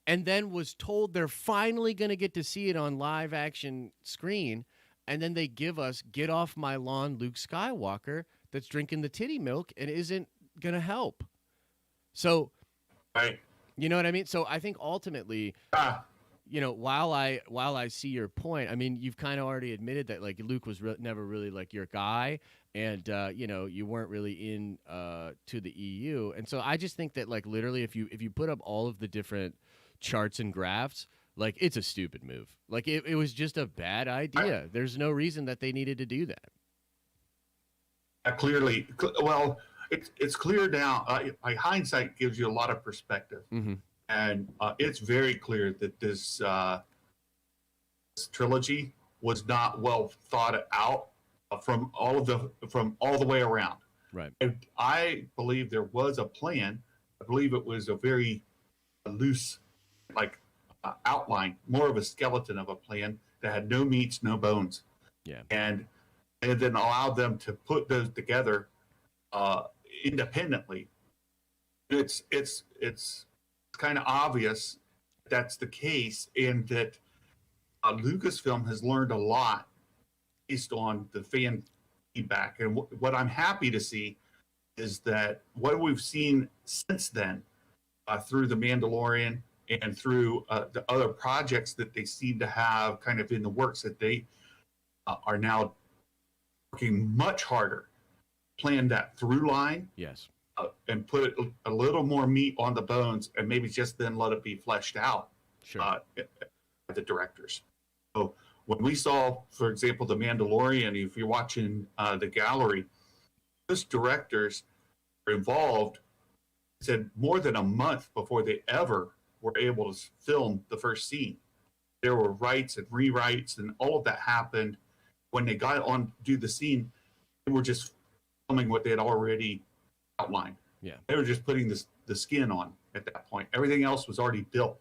and then was told they're finally going to get to see it on live action screen. And then they give us Get Off My Lawn Luke Skywalker that's drinking the titty milk and isn't going to help. So, Right. You know what I mean? So I think ultimately, while I see your point, I mean, you've kind of already admitted that like Luke was never really like your guy, and you weren't really in to the EU. And so I just think that like literally if you put up all of the different charts and graphs, like it's a stupid move. Like it was just a bad idea. There's no reason that they needed to do that. Clearly, well, it's clear now. Hindsight gives you a lot of perspective, and it's very clear that this trilogy was not well thought out from all the way around. Right. I believe there was a plan. I believe it was a very loose, outline, more of a skeleton of a plan that had no meats, no bones. Yeah. And then allowed them to put those together independently It's kind of obvious that's the case, and that Lucasfilm has learned a lot based on the fan feedback. And what I'm happy to see is that what we've seen since then, through The Mandalorian and through the other projects that they seem to have kind of in the works, that they are now working much harder, plan that through line, Yes. and put a little more meat on the bones, and maybe just then let it be fleshed out Sure. by the directors. So when we saw, for example, The Mandalorian, if you're watching the gallery, those directors are involved, said more than a month before they ever were able to film the first scene. There were writes and rewrites, and all of that happened. When they got on to do the scene, they were just filming what they had already outlined. Yeah. They were just putting the skin on at that point. Everything else was already built.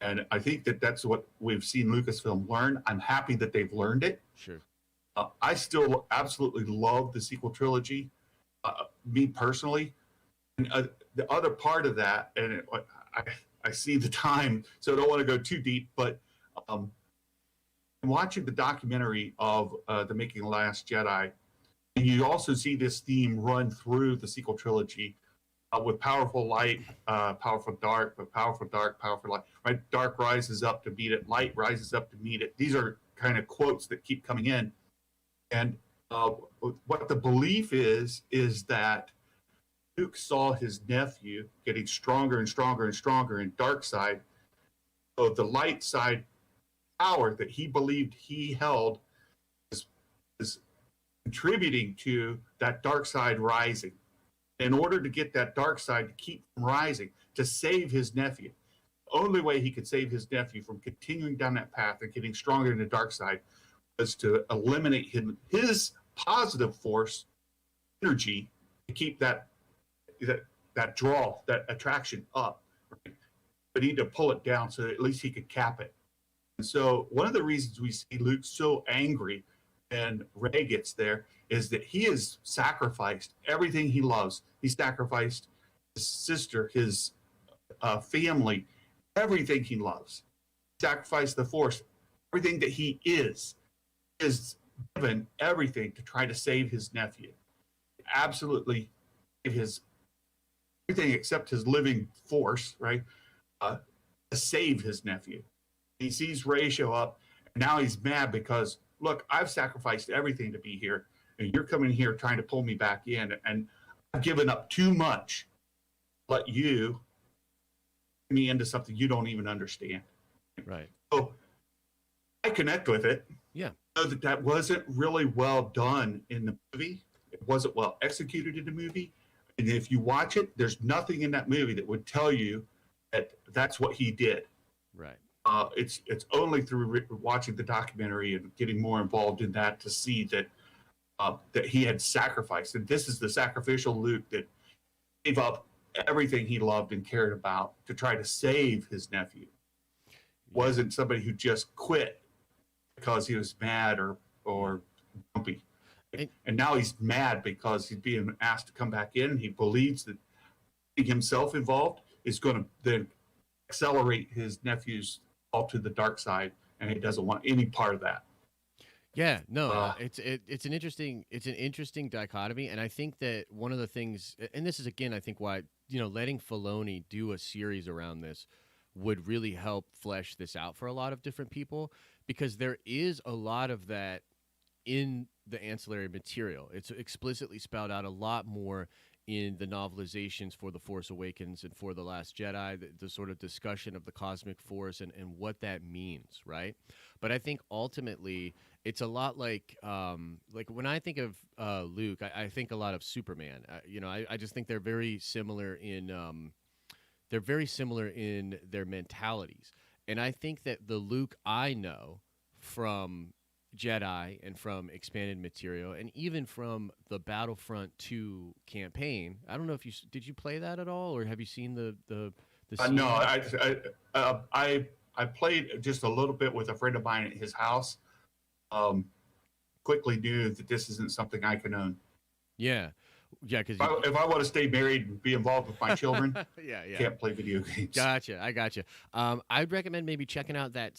And I think that that's what we've seen Lucasfilm learn. I'm happy that they've learned it. Sure. I still absolutely love the sequel trilogy, me personally. And the other part of that, and I see the time, so I don't want to go too deep, but watching the documentary of The Making of the Last Jedi, and you also see this theme run through the sequel trilogy, with powerful light, powerful dark, but powerful dark, powerful light. Right, dark rises up to meet it, light rises up to meet it. These are kind of quotes that keep coming in, and what the belief is that Luke saw his nephew getting stronger and stronger and stronger in dark side, so the light side power that he believed he held is contributing to that dark side rising. In order to get that dark side to keep from rising, to save his nephew, the only way he could save his nephew from continuing down that path and getting stronger in the dark side was to eliminate his positive force energy to keep that draw, that attraction up. Right? But he need to pull it down so that at least he could cap it. And so one of the reasons we see Luke so angry and Rey gets there is that he has sacrificed everything he loves. He sacrificed his sister, his family, everything he loves. He sacrificed the Force, everything that he is given everything to try to save his nephew. Absolutely gave his everything except his living force, right, to save his nephew. He sees Rey show up, and now he's mad because, look, I've sacrificed everything to be here, and you're coming here trying to pull me back in, and I've given up too much. Let you get me into something you don't even understand. Right. So I connect with it. Yeah. I know that wasn't really well done in the movie. It wasn't well executed in the movie. And if you watch it, there's nothing in that movie that would tell you that that's what he did. Right. It's only through watching the documentary and getting more involved in that to see that that he had sacrificed. And this is the sacrificial Luke that gave up everything he loved and cared about to try to save his nephew. Wasn't somebody who just quit because he was mad or grumpy. And now he's mad because he's being asked to come back in. He believes that getting himself involved is going to then accelerate his nephew's fall to the dark side, and he doesn't want any part of that. Yeah, no, it's an interesting dichotomy, and I think that one of the things, and this is again, I think why letting Filoni do a series around this would really help flesh this out for a lot of different people, because there is a lot of that in the ancillary material. It's explicitly spelled out a lot more in the novelizations for The Force Awakens and for The Last Jedi, the sort of discussion of the cosmic force and what that means, right? But I think ultimately it's a lot like when I think of Luke, I think a lot of Superman. I just think they're very similar in their mentalities. And I think that the Luke I know from Jedi and from expanded material and even from the Battlefront 2 campaign. I don't know if did you play that at all, or have you seen the No, I played just a little bit with a friend of mine at his house. Quickly knew that this isn't something I can own. Yeah. Yeah, because If I want to stay married and be involved with my children, yeah, yeah. can't play video games. Gotcha. I gotcha. I'd recommend maybe checking out the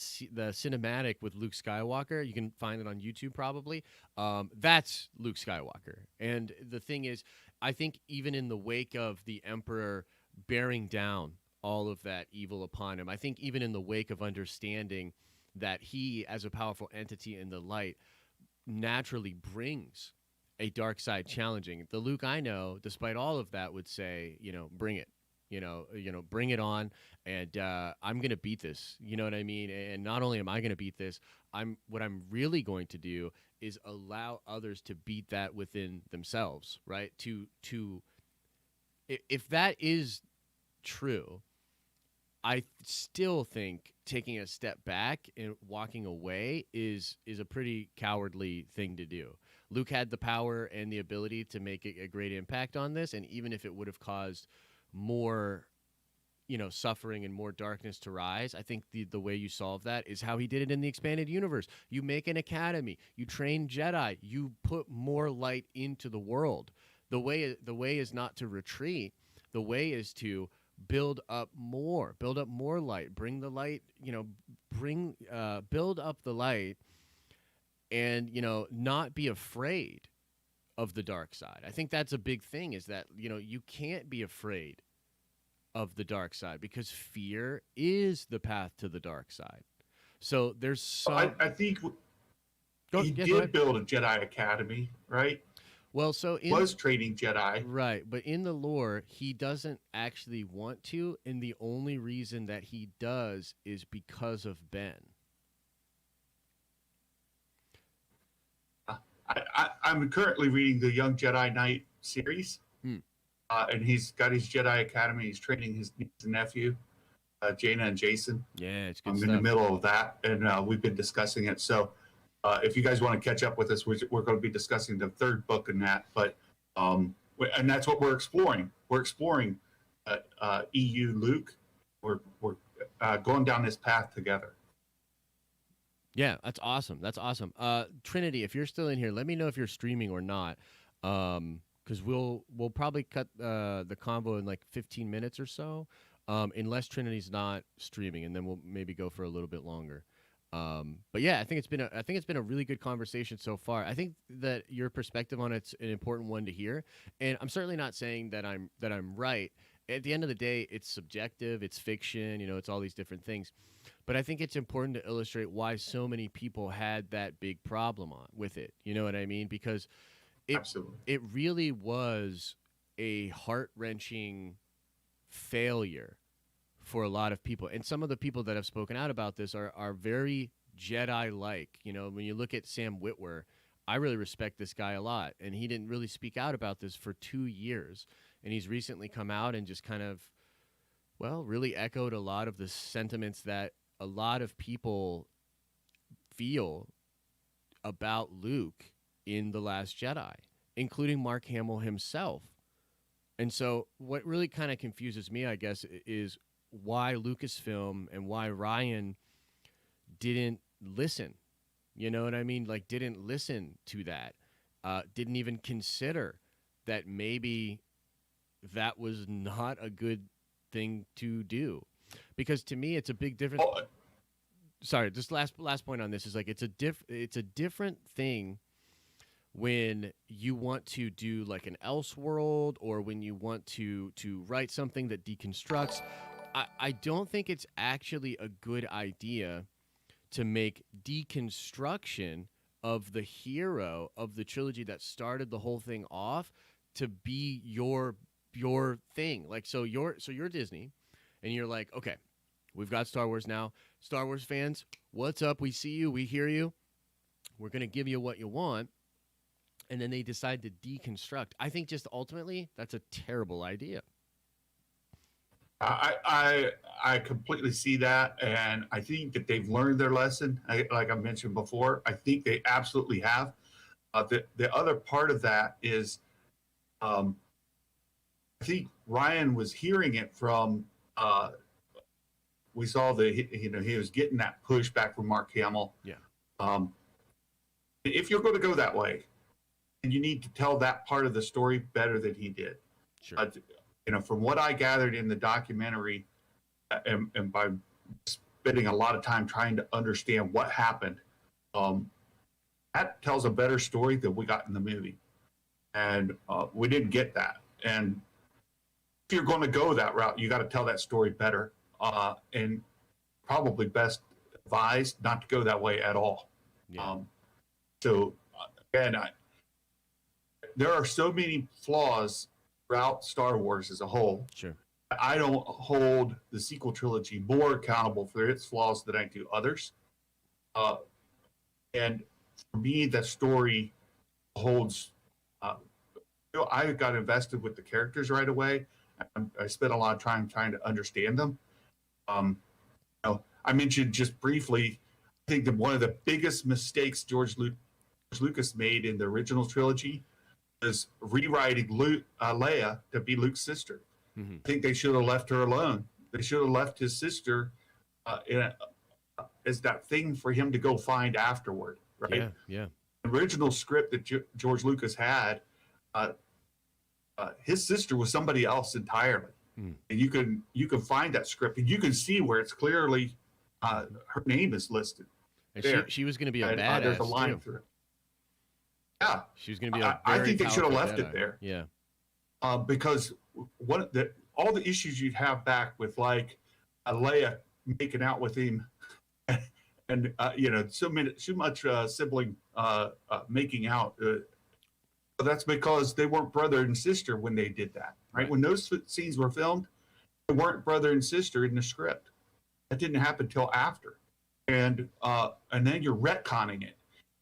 cinematic with Luke Skywalker. You can find it on YouTube probably. That's Luke Skywalker. And the thing is, I think even in the wake of the Emperor bearing down all of that evil upon him, I think even in the wake of understanding that he, as a powerful entity in the light, naturally brings a dark side challenging. The Luke I know, despite all of that, would say, bring it. Bring it on, and I'm gonna beat this. You know what I mean? And not only am I gonna beat this, what I'm really going to do is allow others to beat that within themselves, right? If that is true, I still think taking a step back and walking away is a pretty cowardly thing to do. Luke had the power and the ability to make a great impact on this, and even if it would have caused more suffering and more darkness to rise, I think the way you solve that is how he did it in the expanded universe. You make an academy, you train Jedi, you put more light into the world. The way is not to retreat. The way is to build up more light, bring the light, build up the light, and not be afraid of the dark side. I think that's a big thing, is that you can't be afraid of the dark side, because fear is the path to the dark side. So there's some. I think he did build a Jedi Academy, right? Well, so was training Jedi, right? But in the lore, he doesn't actually want to, and the only reason that he does is because of Ben. I'm currently reading the Young Jedi Knight series. And he's got his Jedi Academy. He's training his niece and nephew, Jaina and Jason. Yeah, it's good I'm stuff. in the middle of that, and we've been discussing it. So if you guys want to catch up with us, we're going to be discussing the third book in that. But and that's what we're exploring. We're exploring EU Luke. We're going down this path together. Yeah, that's awesome. That's awesome. Trinity, if you're still in here, let me know if you're streaming or not. Because we'll probably cut the convo in like 15 minutes or so, unless Trinity's not streaming, and then we'll maybe go for a little bit longer. But yeah, I think it's been a really good conversation so far. I think that your perspective on it's an important one to hear, and I'm certainly not saying that I'm right. At the end of the day, it's subjective, it's fiction, it's all these different things. But I think it's important to illustrate why so many people had that big problem with it. You know what I mean? Because Absolutely. It really was a heart-wrenching failure for a lot of people. And some of the people that have spoken out about this are very Jedi-like. When you look at Sam Witwer, I really respect this guy a lot. And he didn't really speak out about this for 2 years. And he's recently come out and just kind of, really echoed a lot of the sentiments that a lot of people feel about Luke in The Last Jedi, including Mark Hamill himself. And so what really kind of confuses me, I guess, is why Lucasfilm and why Ryan didn't listen. You know what I mean? Like, didn't listen to that. Didn't even consider that maybe that was not a good thing to do. Because to me, it's a big difference. Sorry, just last point on this is like it's a different thing when you want to do like an Elseworld, or when you want to write something that deconstructs. I don't think it's actually a good idea to make deconstruction of the hero of the trilogy that started the whole thing off to be your thing. Like, so you're Disney, and you're like, okay, we've got Star Wars now. Star Wars fans, what's up? We see you, we hear you. We're gonna give you what you want. And then they decide to deconstruct. I think just ultimately that's a terrible idea. I completely see that, and I think that they've learned their lesson. Like I mentioned before, I think they absolutely have. The other part of that is, I think Ryan was hearing it from. We saw he was getting that pushback from Mark Hamill. Yeah. If you're going to go that way, and you need to tell that part of the story better than he did. Sure. From what I gathered in the documentary, and by spending a lot of time trying to understand what happened, that tells a better story than we got in the movie, and we didn't get that. And if you're going to go that route, you got to tell that story better, and probably best advised not to go that way at all. Yeah. So again, there are so many flaws throughout Star Wars as a whole. Sure. I don't hold the sequel trilogy more accountable for its flaws than I do others. And for me, the story holds. I got invested with the characters right away. I spent a lot of time trying to understand them. I mentioned just briefly, I think that one of the biggest mistakes George Lucas made in the original trilogy is rewriting Leia to be Luke's sister. Mm-hmm. I think they should have left her alone. They should have left his sister as that thing for him to go find afterward, right? Yeah, yeah. The original script that George Lucas had, his sister was somebody else entirely. And you can find that script, and you can see where it's clearly her name is listed. And she was going to be a badass. There's a line too. through it. Yeah, She was going to be a I very think they should have powerful left Jedi. it there. Yeah. Because all the issues you'd have back with like Leia making out with him, and so much sibling making out. But that's because they weren't brother and sister when they did that, right? When those scenes were filmed, they weren't brother and sister in the script. That didn't happen till after, and then you're retconning it.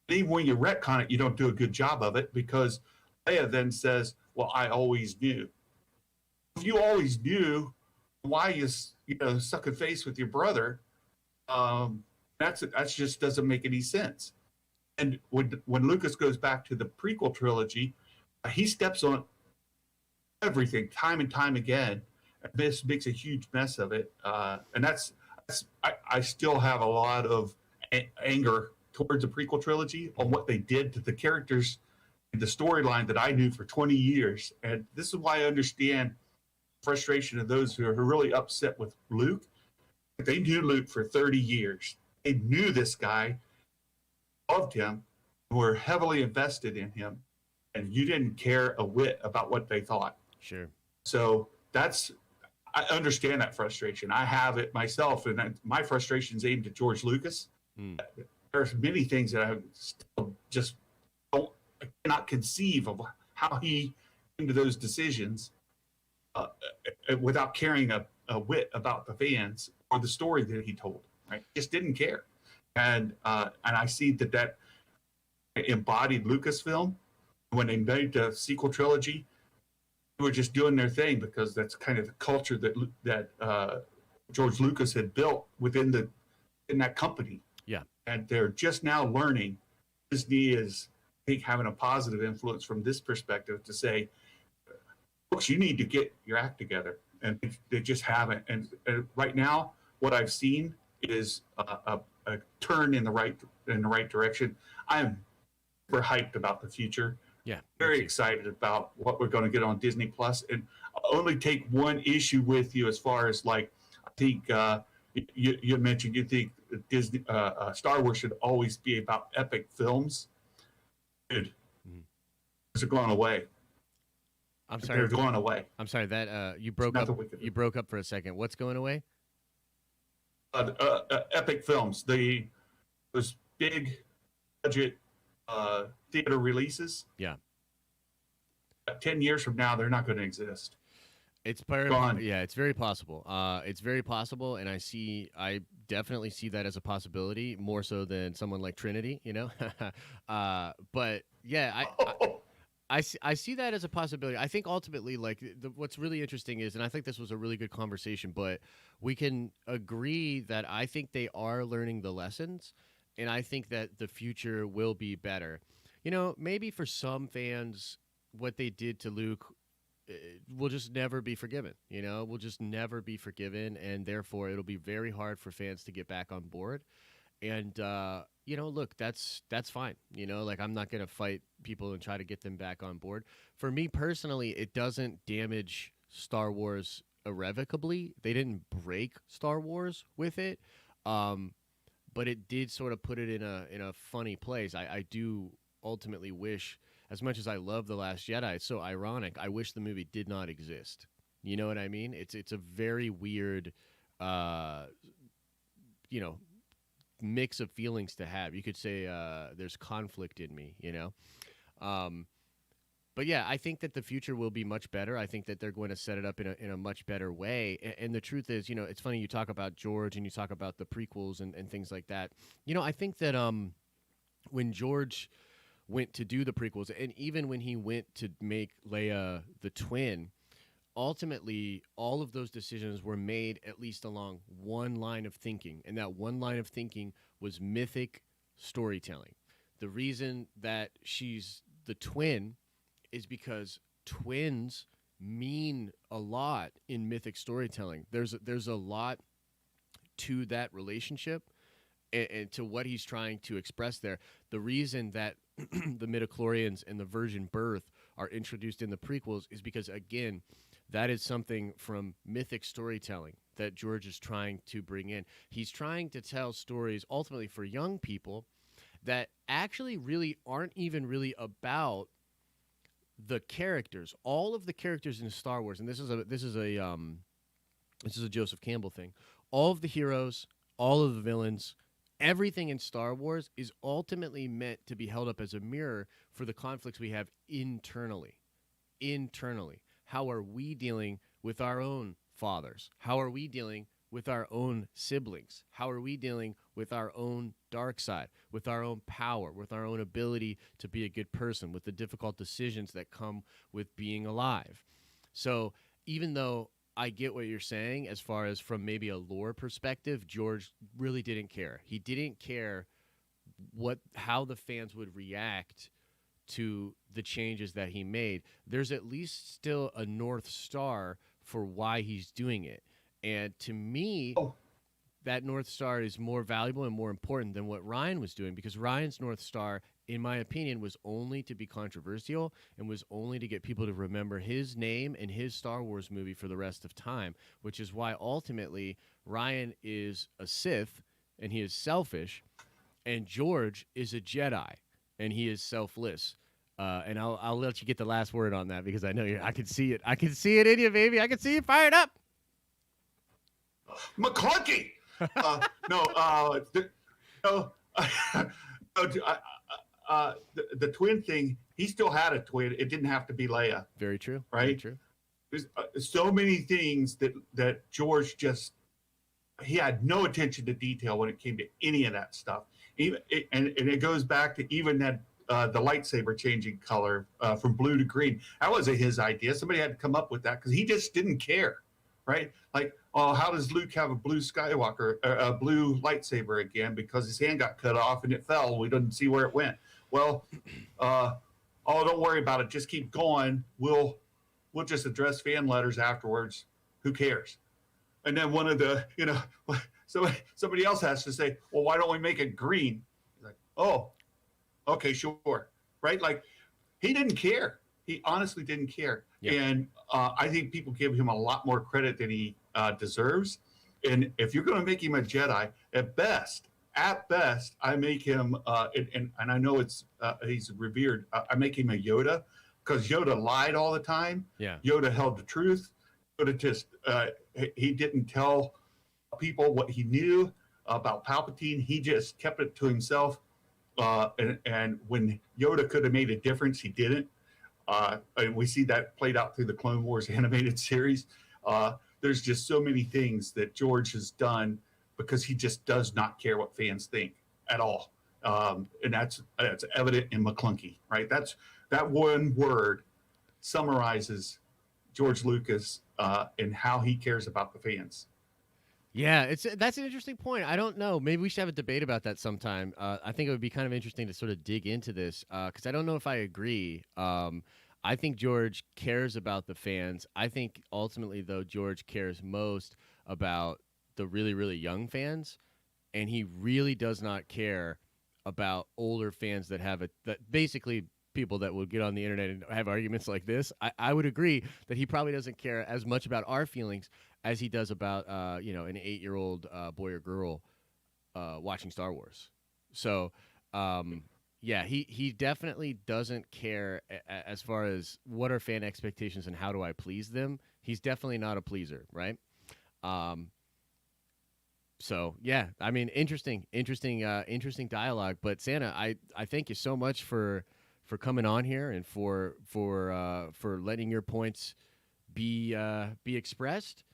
And even when you retcon it, you don't do a good job of it because Leia then says, "Well, I always knew." If you always knew, why you sucking face with your brother? That just doesn't make any sense. And when Lucas goes back to the prequel trilogy, he steps on everything time and time again. This makes a huge mess of it, and I still have a lot of anger towards the prequel trilogy on what they did to the characters and the storyline that I knew for 20 years. And this is why I understand frustration of those who are really upset with Luke. They knew Luke for 30 years. They knew this guy, loved him, were heavily invested in him, and you didn't care a whit about what they thought. Sure. So I understand that frustration. I have it myself, and my frustration's aimed at George Lucas. There's many things that I still just I cannot conceive of how he came to those decisions without caring a whit about the fans or the story that he told. Right? Just didn't care, and I see that embodied Lucasfilm when they made the sequel trilogy. They were just doing their thing because that's kind of the culture that George Lucas had built in that company. Yeah, and they're just now learning. Disney is, I think, having a positive influence from this perspective to say, folks, you need to get your act together, and they just haven't. And right now, what I've seen is a turn in the right direction. I am super hyped about the future. Yeah, very excited about what we're going to get on Disney Plus. And I'll only take one issue with you as far as I think you mentioned you think Disney Star Wars should always be about epic films. Dude, those are going away. I'm sorry. They're going away. I'm sorry that you broke up. You broke up for a second. What's going away? Epic films. Those big budget theater releases. Yeah. 10 years from now, they're not going to exist. It's it's very possible. It's very possible, and I definitely see that as a possibility more so than someone like Trinity, but yeah, I see that as a possibility. I think ultimately, what's really interesting is, and I think this was a really good conversation, but we can agree that I think they are learning the lessons, and I think that the future will be better. Maybe for some fans, what they did to Luke will just never be forgiven. Will just never be forgiven, and therefore it'll be very hard for fans to get back on board. And look, that's fine. Like, I'm not going to fight people and try to get them back on board. For me personally, it doesn't damage Star Wars irrevocably. They didn't break Star Wars with it. But it did sort of put it in a funny place. I do ultimately wish, as much as I love The Last Jedi, it's so ironic. I wish the movie did not exist. You know what I mean? It's a very weird, you know, mix of feelings to have. You could say there's conflict in me. But yeah, I think that the future will be much better. I think that they're going to set it up in a much better way. And the truth is, it's funny you talk about George and you talk about the prequels and things like that. I think that when George went to do the prequels, and even when he went to make Leia the twin, ultimately all of those decisions were made at least along one line of thinking. And that one line of thinking was mythic storytelling. The reason that she's the twin is because twins mean a lot in mythic storytelling. There's a lot to that relationship and to what he's trying to express there. The reason that the midichlorians and the virgin birth are introduced in the prequels is because, again, that is something from mythic storytelling that George is trying to bring in. He's trying to tell stories ultimately for young people that actually really aren't even really about the characters. All of the characters in Star Wars, and this is a Joseph Campbell thing. All of the heroes, all of the villains, everything in Star Wars is ultimately meant to be held up as a mirror for the conflicts we have internally. How are we dealing with our own fathers? How are we dealing with our own siblings? How are we dealing with our own dark side, with our own power, with our own ability to be a good person, with the difficult decisions that come with being alive? So even though I get what you're saying as far as from maybe a lore perspective, George really didn't care. He didn't care how the fans would react to the changes that he made. There's at least still a North Star for why he's doing it. And to me, that North Star is more valuable and more important than what Ryan was doing, because Ryan's North Star, in my opinion, was only to be controversial and was only to get people to remember his name and his Star Wars movie for the rest of time, which is why ultimately Ryan is a Sith and he is selfish, and George is a Jedi and he is selfless. And I'll let you get the last word on that, because I know I can see it. I can see it in you, baby. I can see you fired up. McClunky. The twin thing. He still had a twin. It didn't have to be Leia. Very true. Right. Very true. There's so many things that George he had no attention to detail when it came to any of that stuff. And it goes back to even that the lightsaber changing color from blue to green. That wasn't his idea. Somebody had to come up with that because he just didn't care, right? Like, oh, how does Luke have a blue Skywalker, a blue lightsaber again? Because his hand got cut off and it fell. We didn't see where it went. Well, don't worry about it. Just keep going. We'll just address fan letters afterwards. Who cares? And then one of the, somebody else has to say, well, why don't we make it green? He's like, oh, okay, sure. Right? Like, he didn't care. He honestly didn't care. Yeah. And I think people give him a lot more credit than he deserves. And if you're going to make him a Jedi, at best, I make him, and I know he's revered, I make him a Yoda, because Yoda lied all the time. Yeah. Yoda held the truth. Yoda just, he didn't tell people what he knew about Palpatine. He just kept it to himself. And when Yoda could have made a difference, he didn't. And we see that played out through the Clone Wars animated series. There's just so many things that George has done because he just does not care what fans think at all. And that's evident in McClunky, right? That one word summarizes George Lucas and how he cares about the fans. Yeah, that's an interesting point. I don't know. Maybe we should have a debate about that sometime. I think it would be kind of interesting to sort of dig into this because I don't know if I agree. I think George cares about the fans. I think ultimately, though, George cares most about the really, really young fans. and he really does not care about older fans that have that basically people that will get on the internet and have arguments like this. I would agree that he probably doesn't care as much about our feelings as he does about an 8-year-old boy or girl watching Star Wars. So yeah, he definitely doesn't care as far as what are fan expectations and how do I please them. He's definitely not a pleaser, right? So yeah, I mean, interesting dialogue. But Santa, I thank you so much for coming on here and for letting your points be expressed.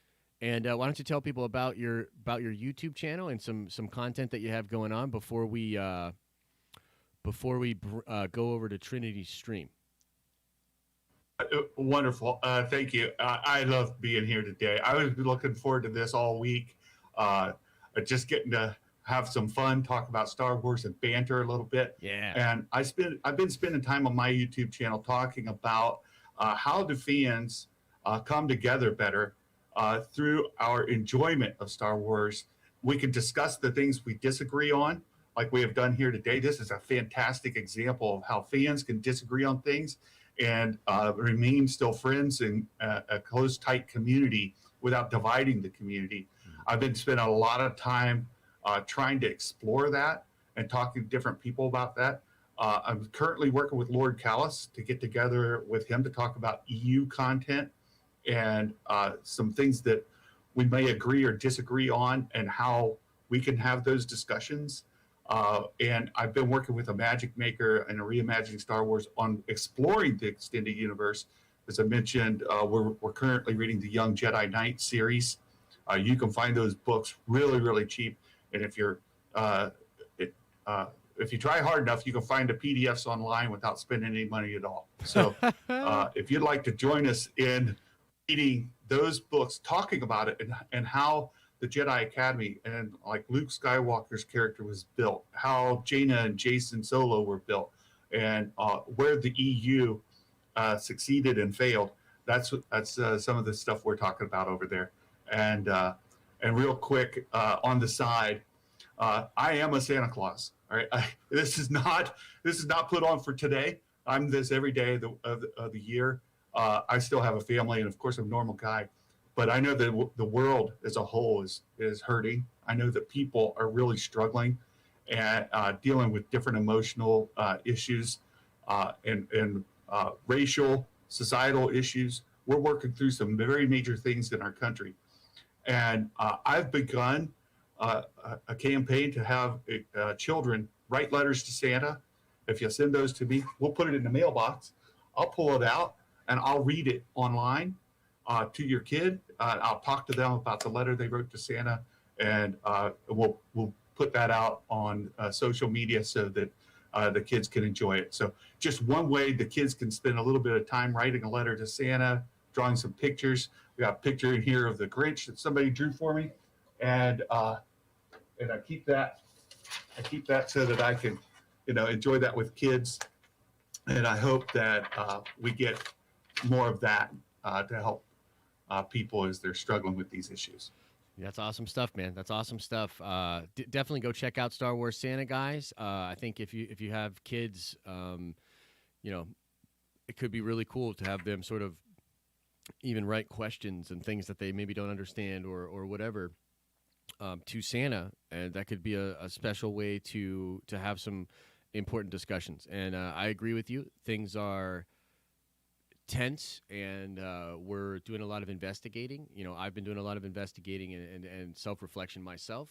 And why don't you tell people about your YouTube channel and some content that you have going on before we go over to Trinity's stream. Wonderful. Thank you. I love being here today. I was looking forward to this all week. Just getting to have some fun, talk about Star Wars and banter a little bit. Yeah. And I've been spending time on my YouTube channel talking about how do fans come together better through our enjoyment of Star Wars. We can discuss the things we disagree on, like we have done here today. This is a fantastic example of how fans can disagree on things and remain still friends in a close, tight community without dividing the community. I've been spending a lot of time trying to explore that and talking to different people about that. I'm currently working with Lord Callis to get together with him to talk about EU content and some things that we may agree or disagree on and how we can have those discussions. And I've been working with a magic maker and a reimagining Star Wars on exploring the extended universe. As I mentioned, we're currently reading the Young Jedi Knight series. You can find those books really, really cheap. And if you try hard enough, you can find the PDFs online without spending any money at all. So if you'd like to join us in reading those books, talking about it and how the Jedi Academy and like Luke Skywalker's character was built, how Jaina and Jason Solo were built, and where the EU succeeded and failed. That's some of the stuff we're talking about over there. And real quick on the side, I am a Santa Claus. All right, this is not put on for today. I'm this every day of the year. I still have a family, and of course, I'm a normal guy. But I know that the world as a whole is hurting. I know that people are really struggling and dealing with different emotional issues and racial, societal issues. We're working through some very major things in our country. And I've begun a campaign to have children write letters to Santa. If you send those to me, we'll put it in the mailbox. I'll pull it out and I'll read it online to your kid. I'll talk to them about the letter they wrote to Santa, and we'll put that out on social media so that the kids can enjoy it. So just one way the kids can spend a little bit of time writing a letter to Santa, drawing some pictures. We got a picture in here of the Grinch that somebody drew for me, and I keep that so that I can, enjoy that with kids. And I hope that we get more of that to help people as they're struggling with these issues. That's awesome stuff, man. That's awesome stuff. Definitely go check out Star Wars Santa, guys. I think if you have kids, it could be really cool to have them sort of even write questions and things that they maybe don't understand or whatever to Santa, and that could be a special way to have some important discussions. And I agree with you. Things are tense, and we're doing a lot of investigating. I've been doing a lot of investigating and self-reflection myself,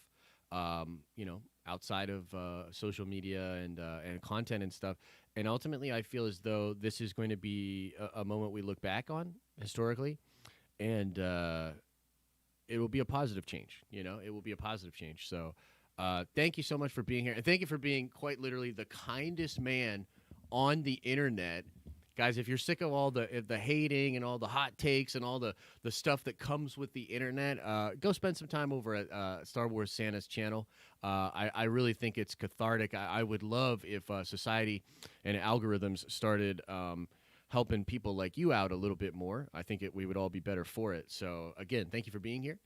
outside of social media and content and stuff. And ultimately, I feel as though this is going to be a moment we look back on historically, and it will be a positive change. It will be a positive change. So thank you so much for being here. And thank you for being quite literally the kindest man on the internet. Guys, if you're sick of all the hating and all the hot takes and all the stuff that comes with the internet, go spend some time over at Star Wars Santa's channel. I really think it's cathartic. I would love if society and algorithms started helping people like you out a little bit more. I think we would all be better for it. So, again, thank you for being here.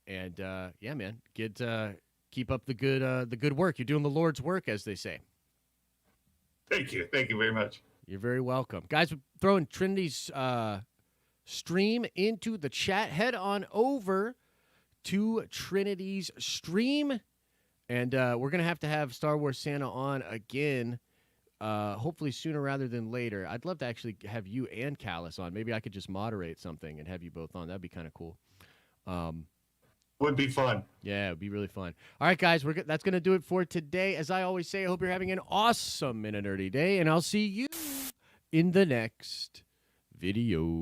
And, yeah, man, get keep up the good work. You're doing the Lord's work, as they say. Thank you very much. You're very welcome, guys. We're throwing Trinity's stream into the chat. Head on over to Trinity's stream, and we're gonna have Star Wars Santa on again. Hopefully sooner rather than later. I'd love to actually have you and Callus on. Maybe I could just moderate something and have you both on. That'd be kind of cool. Would be fun. Yeah, it'd be really fun. All right, guys, that's going to do it for today. As I always say, I hope you're having an awesome and a nerdy day, and I'll see you in the next video.